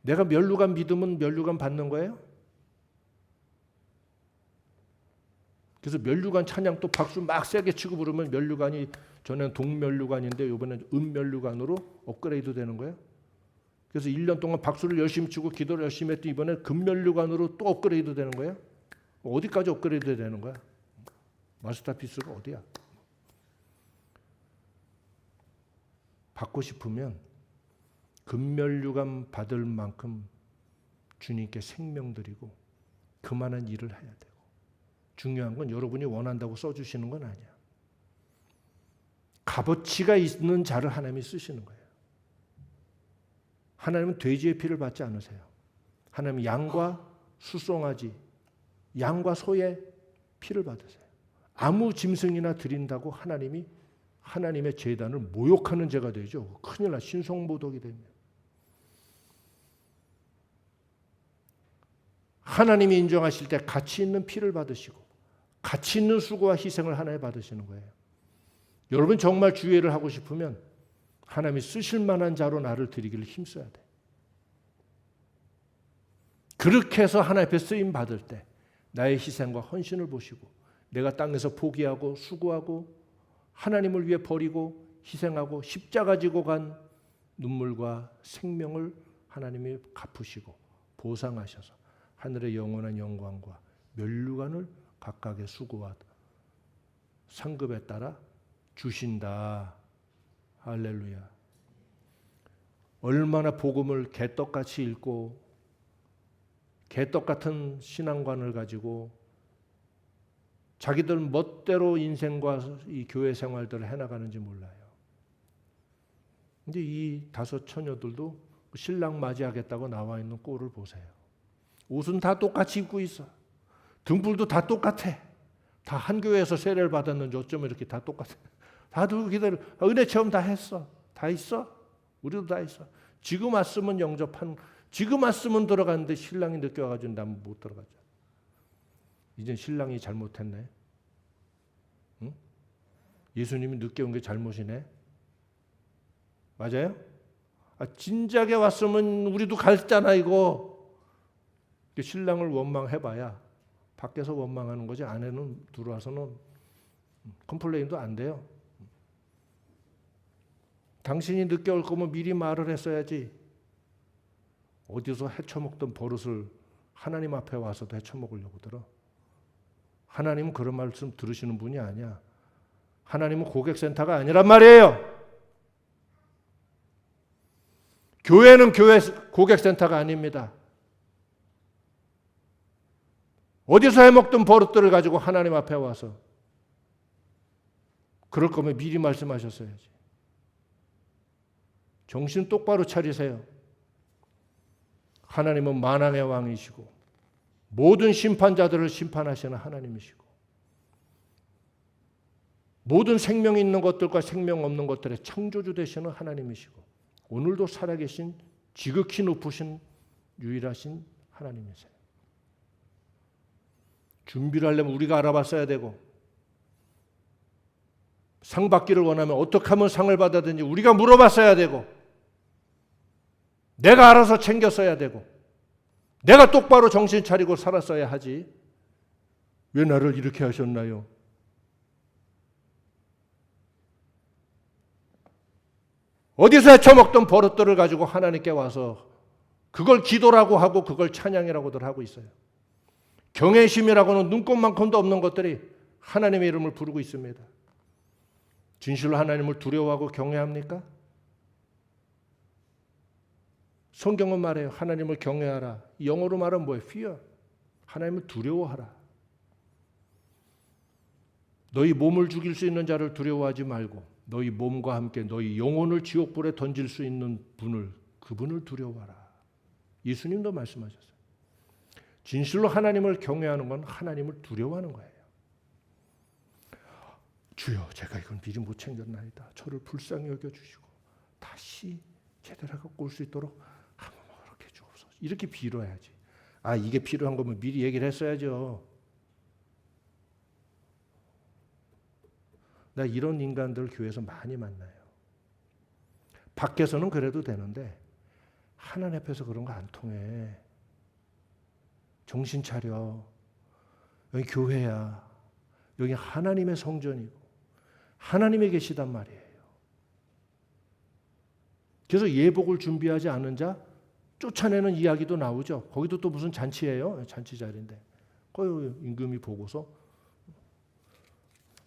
내가 면류관 믿으면 면류관 받는 거예요? 그래서 면류관 찬양 또 박수 막 세게 치고 부르면 면류관이 전에는 동면류관인데 이번엔 음면류관으로 업그레이드 되는 거예요. 그래서 1년 동안 박수를 열심히 치고 기도를 열심히 했더니 이번에 금면류관으로 또 업그레이드 되는 거예요. 어디까지 업그레이드 되는 거야? 마스터피스가 어디야? 받고 싶으면 금면류관 받을 만큼 주님께 생명 드리고 그만한 일을 해야 되고, 중요한 건 여러분이 원한다고 써주시는 건 아니야. 값어치가 있는 자를 하나님이 쓰시는 거예요. 하나님은 돼지의 피를 받지 않으세요. 하나님은 양과 수송아지, 양과 소의 피를 받으세요. 아무 짐승이나 드린다고 하나님이 하나님의 제단을 모욕하는 죄가 되죠. 큰일 나, 신성모독이 됩니다. 하나님이 인정하실 때 가치 있는 피를 받으시고 가치 있는 수고와 희생을 하나에 받으시는 거예요. 여러분 정말 주의를 하고 싶으면 하나님이 쓰실 만한 자로 나를 드리기를 힘써야 돼. 그렇게 해서 하나님 앞에 쓰임 받을 때 나의 희생과 헌신을 보시고 내가 땅에서 포기하고 수고하고 하나님을 위해 버리고 희생하고 십자가 지고 간 눈물과 생명을 하나님이 갚으시고 보상하셔서 하늘의 영원한 영광과 면류관을 각각의 수고와 상급에 따라 주신다. 할렐루야. 얼마나 복음을 개떡같이 읽고 개떡 같은 신앙관을 가지고 자기들 멋대로 인생과 이 교회 생활들을 해나가는지 몰라요. 근데 이 5 처녀들도 신랑 맞이하겠다고 나와 있는 꼴을 보세요. 옷은 다 똑같이 입고 있어. 등불도 다 똑같아. 다 한 교회에서 세례를 받았는지 어쩌면 이렇게 다 똑같아. 다들 기다려. 은혜 체험 다 했어. 다 있어? 우리도 다 있어. 지금 왔으면 영접한, 지금 왔으면 들어갔는데 신랑이 늦게 와가지고 난 못 들어가죠. 이젠 신랑이 잘못했네. 응? 예수님이 늦게 온 게 잘못이네. 맞아요? 진작에 왔으면 우리도 갔잖아 이거. 신랑을 원망해봐야 밖에서 원망하는 거지 안에는 들어와서는 컴플레인도 안 돼요. 당신이 늦게 올 거면 미리 말을 했어야지. 어디서 헤쳐먹던 버릇을 하나님 앞에 와서도 헤쳐먹으려고 들어. 하나님은 그런 말씀 들으시는 분이 아니야. 하나님은 고객센터가 아니란 말이에요. 교회는 교회 고객센터가 아닙니다. 어디서 해먹던 버릇들을 가지고 하나님 앞에 와서 그럴 거면 미리 말씀하셨어야지. 정신 똑바로 차리세요. 하나님은 만왕의 왕이시고 모든 심판자들을 심판하시는 하나님이시고 모든 생명 있는 것들과 생명 없는 것들의 창조주 되시는 하나님이시고 오늘도 살아계신 지극히 높으신 유일하신 하나님이세요. 준비를 하려면 우리가 알아봤어야 되고 상 받기를 원하면 어떻게 하면 상을 받아야 되는지 우리가 물어봤어야 되고 내가 알아서 챙겼어야 되고 내가 똑바로 정신 차리고 살았어야 하지. 왜 나를 이렇게 하셨나요? 어디서 헤쳐먹던 버릇들을 가지고 하나님께 와서 그걸 기도라고 하고 그걸 찬양이라고들 하고 있어요. 경외심이라고는 눈꼽만큼도 없는 것들이 하나님의 이름을 부르고 있습니다. 진실로 하나님을 두려워하고 경외합니까? 성경은 말해요. 하나님을 경외하라. 영어로 말하면 뭐예요? fear. 하나님을 두려워하라. 너희 몸을 죽일 수 있는 자를 두려워하지 말고 너희 몸과 함께 너희 영혼을 지옥불에 던질 수 있는 분을, 그분을 두려워하라. 예수님도 말씀하셨어요. 진실로 하나님을 경외하는 건 하나님을 두려워하는 거예요. 주여, 제가 이건 미리 못 챙겼나이다. 저를 불쌍히 여겨주시고 다시 제대로 갖고 올 수 있도록 한번 그렇게 주옵소서. 이렇게 빌어야지. 이게 필요한 거면 미리 얘기를 했어야죠. 나 이런 인간들 교회에서 많이 만나요. 밖에서는 그래도 되는데 하나님 앞에서 그런 거 안 통해. 정신 차려. 여기 교회야. 여기 하나님의 성전이고 하나님이 계시단 말이에요. 그래서 예복을 준비하지 않은 자 쫓아내는 이야기도 나오죠. 거기도 또 무슨 잔치예요? 잔치 자리인데. 거기 임금이 보고서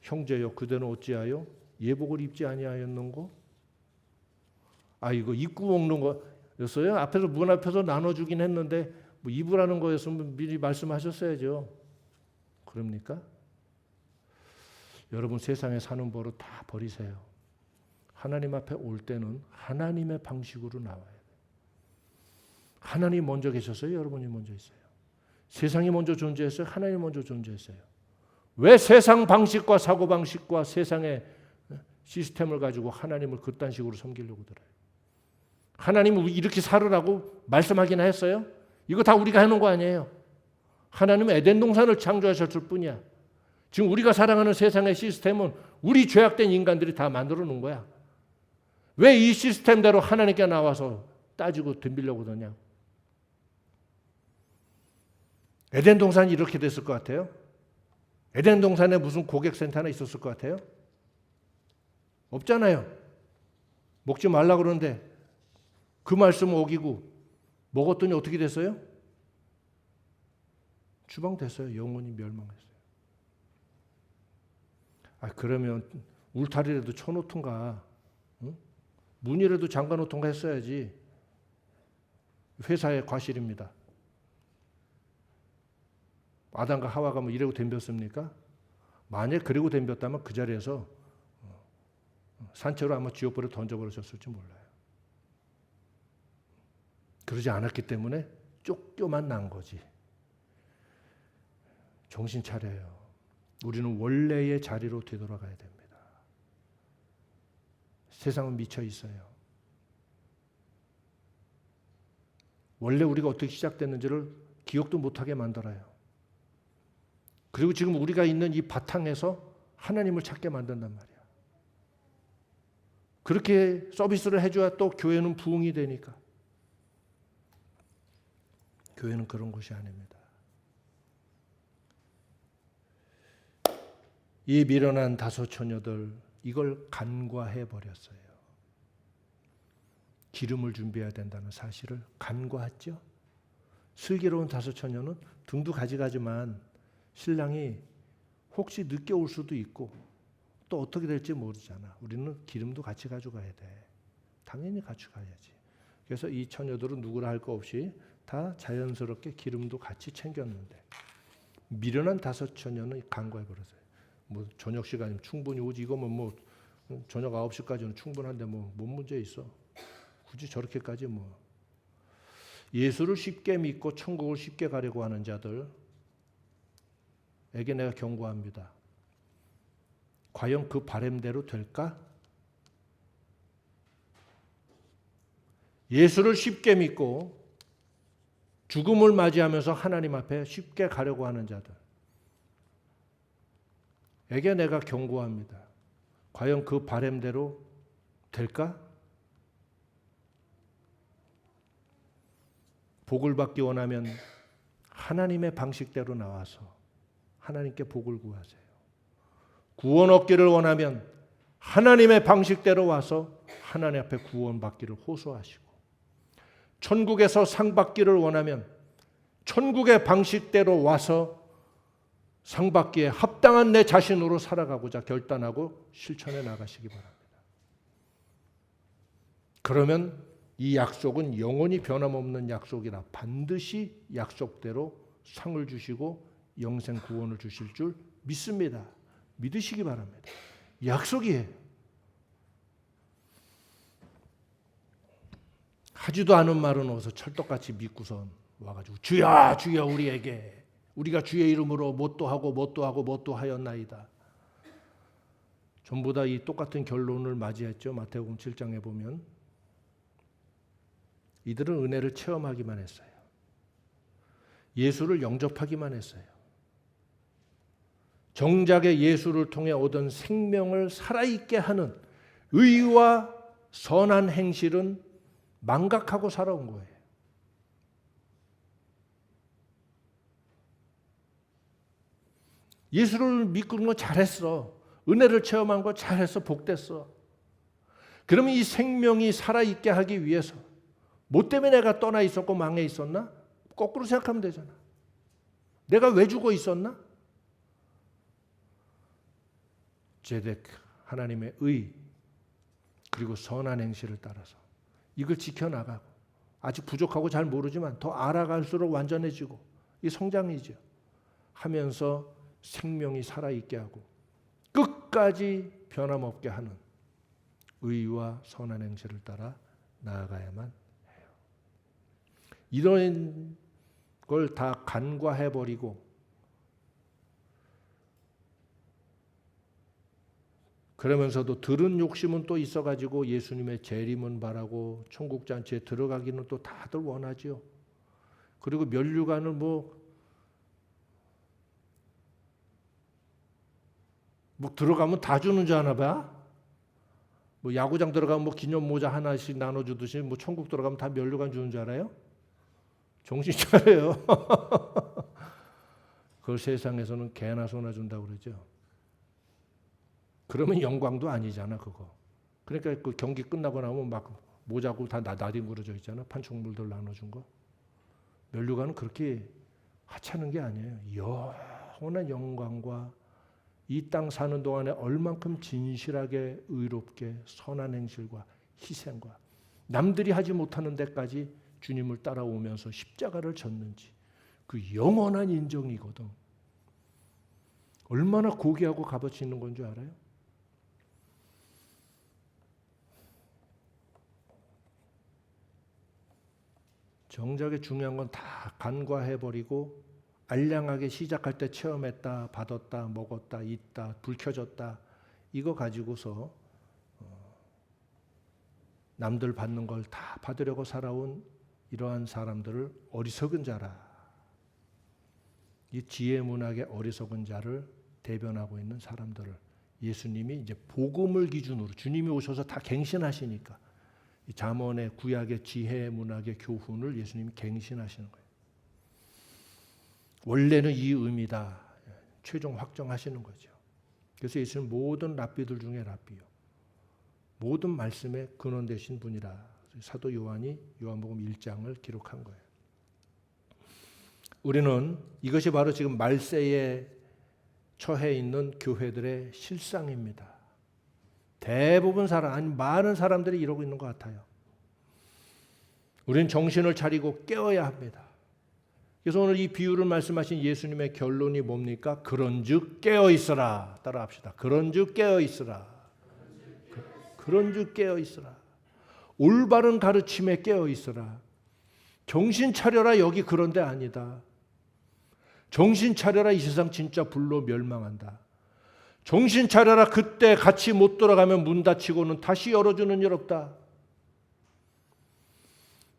형제여 그대는 어찌하여 예복을 입지 아니하였는고? 아 이거 입고 먹는 거였어요? 앞에서 문 앞에서 나눠주긴 했는데 뭐 입으라는 거였으면 미리 말씀하셨어야죠. 그럽니까? 여러분 세상에 사는 버릇 다 버리세요. 하나님 앞에 올 때는 하나님의 방식으로 나와야 돼요. 하나님 먼저 계셨어요? 여러분이 먼저 있어요? 세상이 먼저 존재했어요? 하나님이 먼저 존재했어요? 왜 세상 방식과 사고방식과 세상의 시스템을 가지고 하나님을 그딴 식으로 섬기려고 들어요? 하나님은 이렇게 살으라고 말씀하긴 했어요? 이거 다 우리가 해놓은 거 아니에요. 하나님은 에덴 동산을 창조하셨을 뿐이야. 지금 우리가 살아가는 세상의 시스템은 우리 죄악된 인간들이 다 만들어 놓은 거야. 왜 이 시스템대로 하나님께 나와서 따지고 덤비려고 그러냐? 에덴 동산이 이렇게 됐을 것 같아요? 에덴 동산에 무슨 고객센터나 있었을 것 같아요? 없잖아요. 먹지 말라 그러는데 그 말씀 어기고 먹었더니 어떻게 됐어요? 추방됐어요. 영원히 멸망했어요. 아 그러면 울타리라도 쳐놓던가, 응? 문이라도 잠가놓던가 했어야지. 회사의 과실입니다. 아담과 하와가 뭐 이러고 덤볐습니까? 만약 그러고 덤볐다면 그 자리에서 산채로 아마 지옥불에 던져버렸을지 몰라요. 그러지 않았기 때문에 쫓겨만 난 거지. 정신 차려요. 우리는 원래의 자리로 되돌아가야 됩니다. 세상은 미쳐 있어요. 원래 우리가 어떻게 시작됐는지를 기억도 못하게 만들어요. 그리고 지금 우리가 있는 이 바탕에서 하나님을 찾게 만든단 말이야. 그렇게 서비스를 해줘야 또 교회는 부흥이 되니까. 교회는 그런 곳이 아닙니다. 이 미련한 다섯 처녀들 이걸 간과해 버렸어요. 기름을 준비해야 된다는 사실을 간과했죠. 슬기로운 다섯 처녀는 등도 가지가지만 신랑이 혹시 늦게 올 수도 있고 또 어떻게 될지 모르잖아. 우리는 기름도 같이 가져가야 돼. 당연히 가져가야지. 그래서 이 처녀들은 누구라 할 거 없이 다 자연스럽게 기름도 같이 챙겼는데 미련한 다섯 처녀는 간과해 버렸어요. 뭐 저녁 시간이면 충분히 오지. 이거면 뭐 저녁 9시까지는 충분한데 뭔 문제 있어. 굳이 저렇게까지 뭐. 예수를 쉽게 믿고 천국을 쉽게 가려고 하는 자들에게 내가 경고합니다. 과연 그 바람대로 될까? 예수를 쉽게 믿고 죽음을 맞이하면서 하나님 앞에 쉽게 가려고 하는 자들에게 내가 경고합니다. 과연 그 바람대로 될까? 복을 받기 원하면 하나님의 방식대로 나와서 하나님께 복을 구하세요. 구원 얻기를 원하면 하나님의 방식대로 와서 하나님 앞에 구원 받기를 호소하시고, 천국에서 상 받기를 원하면 천국의 방식대로 와서 상 받기에 합당한 내 자신으로 살아가고자 결단하고 실천해 나가시기 바랍니다. 그러면 이 약속은 영원히 변함없는 약속이라 반드시 약속대로 상을 주시고 영생 구원을 주실 줄 믿습니다. 믿으시기 바랍니다. 약속이에요. 하지도 않은 말은 어서 철떡같이 믿고선 와가지고 주야 주야 우리에게 우리가 주의 이름으로 뭣도 하고 뭣도 하고 뭣도 하였나이다. 전부 다 이 똑같은 결론을 맞이했죠. 마태복음 7장에 보면 이들은 은혜를 체험하기만 했어요. 예수를 영접하기만 했어요. 정작의 예수를 통해 얻은 생명을 살아있게 하는 의와 선한 행실은 망각하고 살아온 거예요. 예수를 믿고 건 잘했어. 은혜를 체험한 거 잘했어. 복됐어. 그러면 이 생명이 살아있게 하기 위해서 뭐 때문에 내가 떠나 있었고 망해 있었나? 거꾸로 생각하면 되잖아. 내가 왜 죽어 있었나? 제덱, 하나님의 의, 그리고 선한 행실을 따라서 이걸 지켜나가고, 아직 부족하고 잘 모르지만 더 알아갈수록 완전해지고, 이 성장이죠. 하면서 생명이 살아있게 하고 끝까지 변함없게 하는 의와 선한 행실을 따라 나아가야만 해요. 이런 걸 다 간과해버리고 그러면서도 들은 욕심은 또 있어가지고 예수님의 재림은 바라고 천국잔치에 들어가기는 또 다들 원하죠. 그리고 면류관을 뭐 들어가면 다 주는 줄 아나 봐. 뭐 야구장 들어가면 뭐 기념 모자 하나씩 나눠주듯이 뭐 천국 들어가면 다 면류관 주는 줄 알아요? 정신 차려요. 그걸 세상에서는 개나 소나 준다고 그러죠. 그러면 영광도 아니잖아 그거. 그러니까 그 경기 끝나고 나면 막 모자고 다 나뒹굴어져 있잖아. 판촉물들 나눠준 거. 면류관은 그렇게 하찮은 게 아니에요. 영원한 영광과 이 땅 사는 동안에 얼만큼 진실하게 의롭게 선한 행실과 희생과 남들이 하지 못하는 데까지 주님을 따라오면서 십자가를 졌는지, 그 영원한 인정이거든. 얼마나 고귀하고 값어치 있는 건 줄 알아요? 정작에 중요한 건 다 간과해버리고 알량하게 시작할 때 체험했다, 받았다, 먹었다, 있다, 불 켜졌다, 이거 가지고서 남들 받는 걸 다 받으려고 살아온 이러한 사람들을 어리석은 자라. 이 지혜 문학의 어리석은 자를 대변하고 있는 사람들을 예수님이 이제 복음을 기준으로, 주님이 오셔서 다 갱신하시니까 이 잠언의 구약의 지혜 문학의 교훈을 예수님이 갱신하시는 거예요. 원래는 이 의미다. 최종 확정하시는 거죠. 그래서 예수는 모든 랍비들 중에 랍비요. 모든 말씀의 근원 되신 분이라 사도 요한이 요한복음 1장을 기록한 거예요. 우리는 이것이 바로 지금 말세에 처해 있는 교회들의 실상입니다. 대부분 사람, 아니 많은 사람들이 이러고 있는 것 같아요. 우리는 정신을 차리고 깨어야 합니다. 그래서 오늘 이 비유를 말씀하신 예수님의 결론이 뭡니까? 그런즉 깨어 있으라. 따라합시다. 그런즉 깨어 있으라. 그런즉 깨어 있으라. 올바른 가르침에 깨어 있으라. 정신 차려라. 여기 그런 데 아니다. 정신 차려라. 이 세상 진짜 불로 멸망한다. 정신 차려라. 그때 같이 못 돌아가면 문 닫히고는 다시 열어주는 일 없다.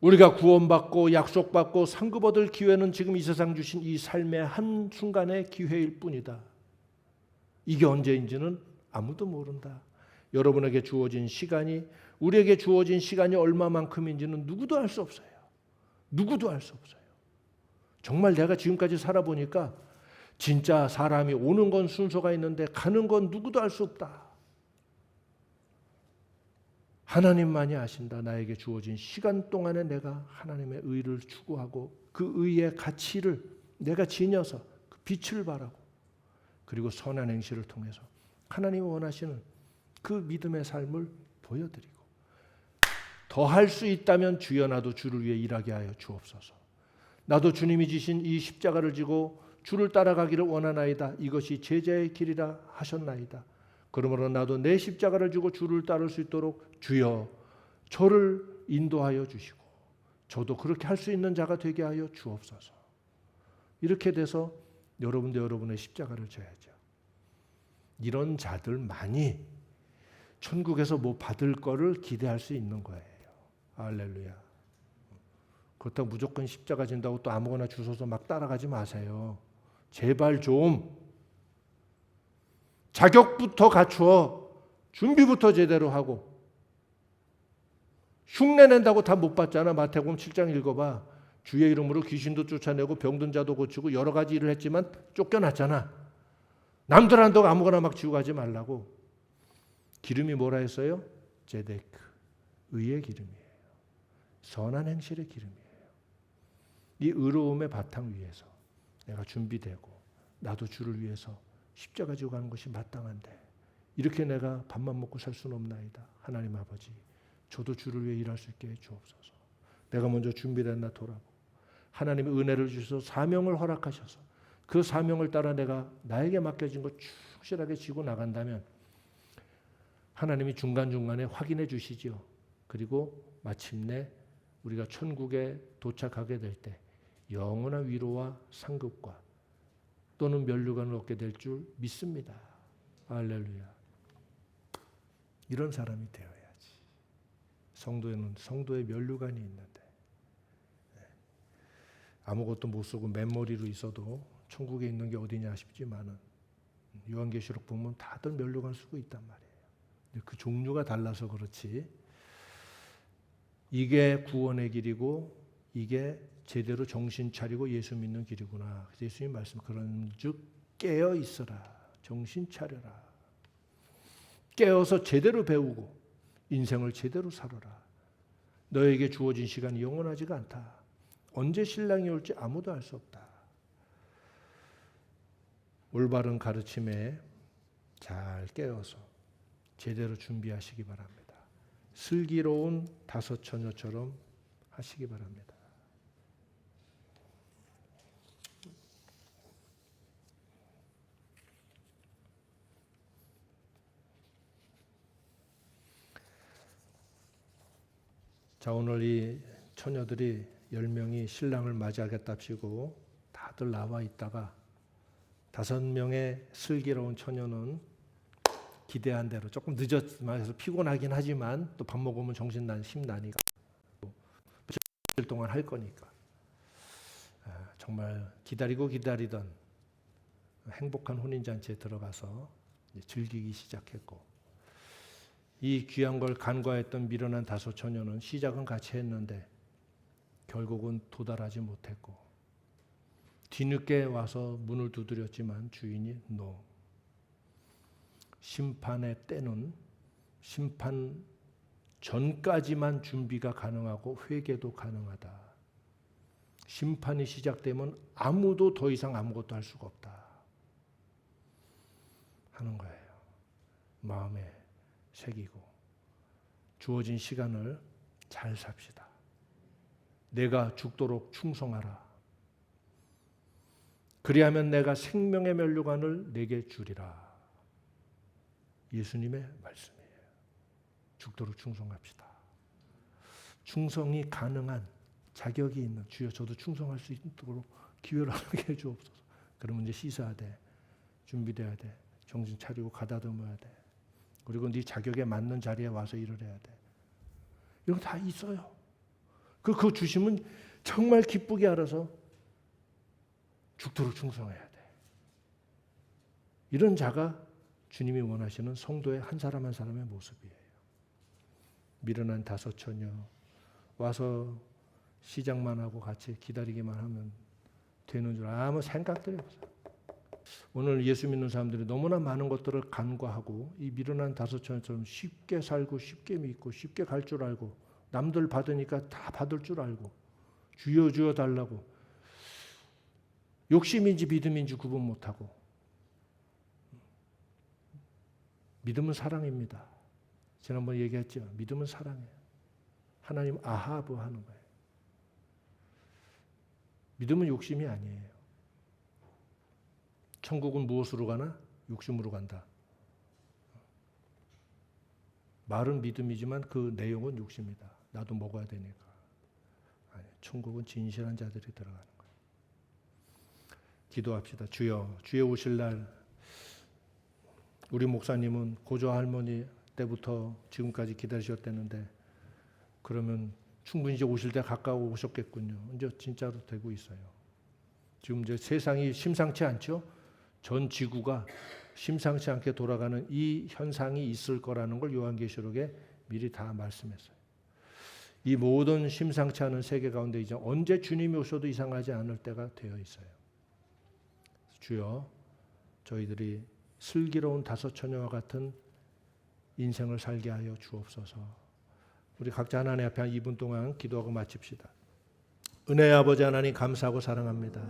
우리가 구원받고 약속받고 상급 얻을 기회는 지금 이 세상 주신 이 삶의 한순간의 기회일 뿐이다. 이게 언제인지는 아무도 모른다. 여러분에게 주어진 시간이, 우리에게 주어진 시간이 얼마만큼인지는 누구도 알 수 없어요. 누구도 알 수 없어요. 정말 내가 지금까지 살아보니까 진짜 사람이 오는 건 순서가 있는데 가는 건 누구도 알 수 없다. 하나님만이 아신다. 나에게 주어진 시간 동안에 내가 하나님의 의를 추구하고 그 의의 가치를 내가 지녀서 그 빛을 발하고 그리고 선한 행실을 통해서 하나님이 원하시는 그 믿음의 삶을 보여드리고 더 할 수 있다면 주여 나도 주를 위해 일하게 하여 주옵소서. 나도 주님이 지신 이 십자가를 지고 주를 따라가기를 원하나이다. 이것이 제자의 길이라 하셨나이다. 그러므로 나도 내 십자가를 지고 주를 따를 수 있도록 주여 저를 인도하여 주시고 저도 그렇게 할 수 있는 자가 되게 하여 주옵소서. 이렇게 돼서 여러분도 여러분의 십자가를 져야죠. 이런 자들만이 천국에서 뭐 받을 거를 기대할 수 있는 거예요. 할렐루야. 그렇다고 무조건 십자가 진다고 또 아무거나 주워서 막 따라가지 마세요. 제발 좀 자격부터 갖추어 준비부터 제대로 하고 흉내낸다고 다 못 받잖아. 마태복음 7장 읽어봐. 주의 이름으로 귀신도 쫓아내고 병든 자도 고치고 여러 가지 일을 했지만 쫓겨났잖아. 남들 한다고 아무거나 막 지고 가지 말라고. 기름이 뭐라 했어요? 제데크, 의의 기름이에요. 선한 행실의 기름이에요. 이 의로움의 바탕 위에서 내가 준비되고 나도 주를 위해서 십자가 지고 가는 것이 마땅한데 이렇게 내가 밥만 먹고 살 수는 없나이다. 하나님 아버지, 저도 주를 위해 일할 수 있게 해주옵소서. 내가 먼저 준비됐나 돌아보고 하나님의 은혜를 주셔서 사명을 허락하셔서 그 사명을 따라 내가 나에게 맡겨진 것 충실하게 지고 나간다면 하나님이 중간중간에 확인해 주시지요. 그리고 마침내 우리가 천국에 도착하게 될 때 영원한 위로와 상급과 또는 면류관을 얻게 될 줄 믿습니다. 할렐루야. 이런 사람이 되어야지. 성도에는 성도의 면류관이 있는데 아무것도 못 쓰고 맨머리로 있어도 천국에 있는 게 어디냐 싶지만은 요한계시록 보면 다들 면류관 쓰고 있단 말이에요. 그 종류가 달라서 그렇지. 이게 구원의 길이고 이게 제대로 정신 차리고 예수 믿는 길이구나. 예수님 말씀 그런즉 깨어 있어라. 정신 차려라. 깨어서 제대로 배우고 인생을 제대로 살아라. 너에게 주어진 시간이 영원하지가 않다. 언제 신랑이 올지 아무도 알 수 없다. 올바른 가르침에 잘 깨어서 제대로 준비하시기 바랍니다. 슬기로운 다섯 처녀처럼 하시기 바랍니다. 자, 오늘 이 처녀들이 10명이 신랑을 맞이하겠답시고 다들 나와 있다가 5명의 슬기로운 처녀는 기대한 대로 조금 늦었지만 해서 피곤하긴 하지만 또 밥 먹으면 힘 나니까 며칠 동안 할 거니까 정말 기다리던 행복한 혼인잔치에 들어가서 즐기기 시작했고 이 귀한 걸 간과했던 미련한 5 처녀는 시작은 같이 했는데 결국은 도달하지 못했고 뒤늦게 와서 문을 두드렸지만 주인이 NO. 심판의 때는 심판 전까지만 준비가 가능하고 회개도 가능하다. 심판이 시작되면 아무도 더 이상 아무것도 할 수가 없다 하는 거예요. 마음에 새기고 주어진 시간을 잘 삽시다. 내가 죽도록 충성하라. 그리하면 내가 생명의 면류관을 내게 주리라. 예수님의 말씀이에요. 죽도록 충성합시다. 충성이 가능한 자격이 있는 주여 저도 충성할 수 있도록 기회를 하게 해주옵소서. 그러면 이제 씻어야 돼. 준비돼야 돼. 정신 차리고 가다듬어야 돼. 그리고 네 자격에 맞는 자리에 와서 일을 해야 돼. 이런 거 다 있어요. 그거 주시면 정말 기쁘게 알아서 죽도록 충성해야 돼. 이런 자가 주님이 원하시는 성도의 한 사람 한 사람의 모습이에요. 미련한 5 처녀 와서 시작만 하고 같이 기다리기만 하면 되는 줄 아무 생각들이 없어요. 오늘 예수 믿는 사람들이 너무나 많은 것들을 간과하고 이 미련한 5 처녀처럼 쉽게 살고 쉽게 믿고 쉽게 갈 줄 알고 남들 받으니까 다 받을 줄 알고 주여 주여 달라고 욕심인지 믿음인지 구분 못하고 믿음은 사랑입니다. 지난번에 얘기했죠. 믿음은 사랑이에요. 하나님 아하브 하는 거예요. 믿음은 욕심이 아니에요. 천국은 무엇으로 가나? 욕심으로 간다. 말은 믿음이지만 그 내용은 욕심이다. 나도 먹어야 되니까. 아니, 천국은 진실한 자들이 들어가는 거예요. 기도합시다. 주여, 주의 오실 날 우리 목사님은 고조 할머니 때부터 지금까지 기다리셨다는데 그러면 충분히 이제 오실 때 가까워 오셨겠군요. 이제 진짜로 되고 있어요. 지금 이제 세상이 심상치 않죠? 전 지구가 심상치 않게 돌아가는 이 현상이 있을 거라는 걸 요한계시록에 미리 다 말씀했어요. 이 모든 심상치 않은 세계 가운데 이제 언제 주님이 오셔도 이상하지 않을 때가 되어 있어요. 주여, 저희들이 슬기로운 다섯 처녀와 같은 인생을 살게 하여 주옵소서. 우리 각자 하나님 앞에 한 2분 동안 기도하고 마칩시다. 은혜의 아버지 하나님, 감사하고 사랑합니다.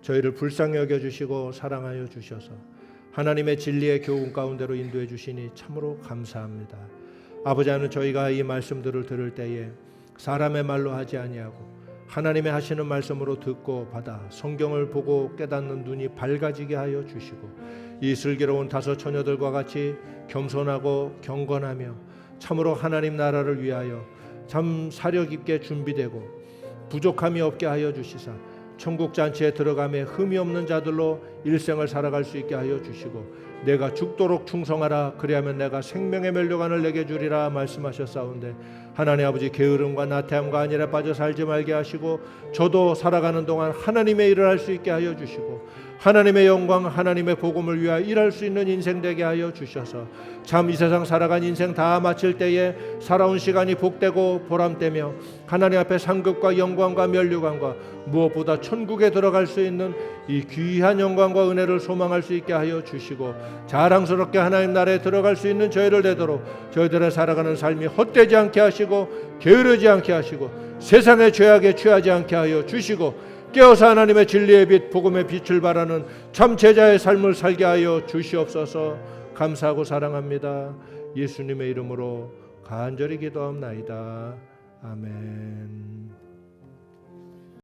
저희를 불쌍히 여겨주시고 사랑하여 주셔서 하나님의 진리의 교훈 가운데로 인도해 주시니 참으로 감사합니다. 아버지 하나님, 저희가 이 말씀들을 들을 때에 사람의 말로 하지 아니하고 하나님의 하시는 말씀으로 듣고 받아 성경을 보고 깨닫는 눈이 밝아지게 하여 주시고 이 슬기로운 다섯 처녀들과 같이 겸손하고 경건하며 참으로 하나님 나라를 위하여 참 사력 있게 준비되고 부족함이 없게 하여 주시사 천국 잔치에 들어가며 흠이 없는 자들로 일생을 살아갈 수 있게 하여 주시고 내가 죽도록 충성하라, 그리하면 내가 생명의 면류관을 내게 주리라 말씀하셨사온데 하나님 아버지, 게으름과 나태함과 안일에 빠져 살지 말게 하시고 저도 살아가는 동안 하나님의 일을 할 수 있게 하여 주시고 하나님의 영광, 하나님의 복음을 위하여 일할 수 있는 인생 되게 하여 주셔서 참 이 세상 살아간 인생 다 마칠 때에 살아온 시간이 복되고 보람되며 하나님 앞에 상급과 영광과 면류관과 무엇보다 천국에 들어갈 수 있는 이 귀한 영광과 은혜를 소망할 수 있게 하여 주시고 자랑스럽게 하나님 나라에 들어갈 수 있는 저희를 되도록 저희들의 살아가는 삶이 헛되지 않게 하시고 게으르지 않게 하시고 세상의 죄악에 취하지 않게 하여 주시고 깨어서 하나님의 진리의 빛, 복음의 빛을 바라는 참 제자의 삶을 살게 하여 주시옵소서. 감사하고 사랑합니다. 예수님의 이름으로 간절히 기도합나이다. 아멘.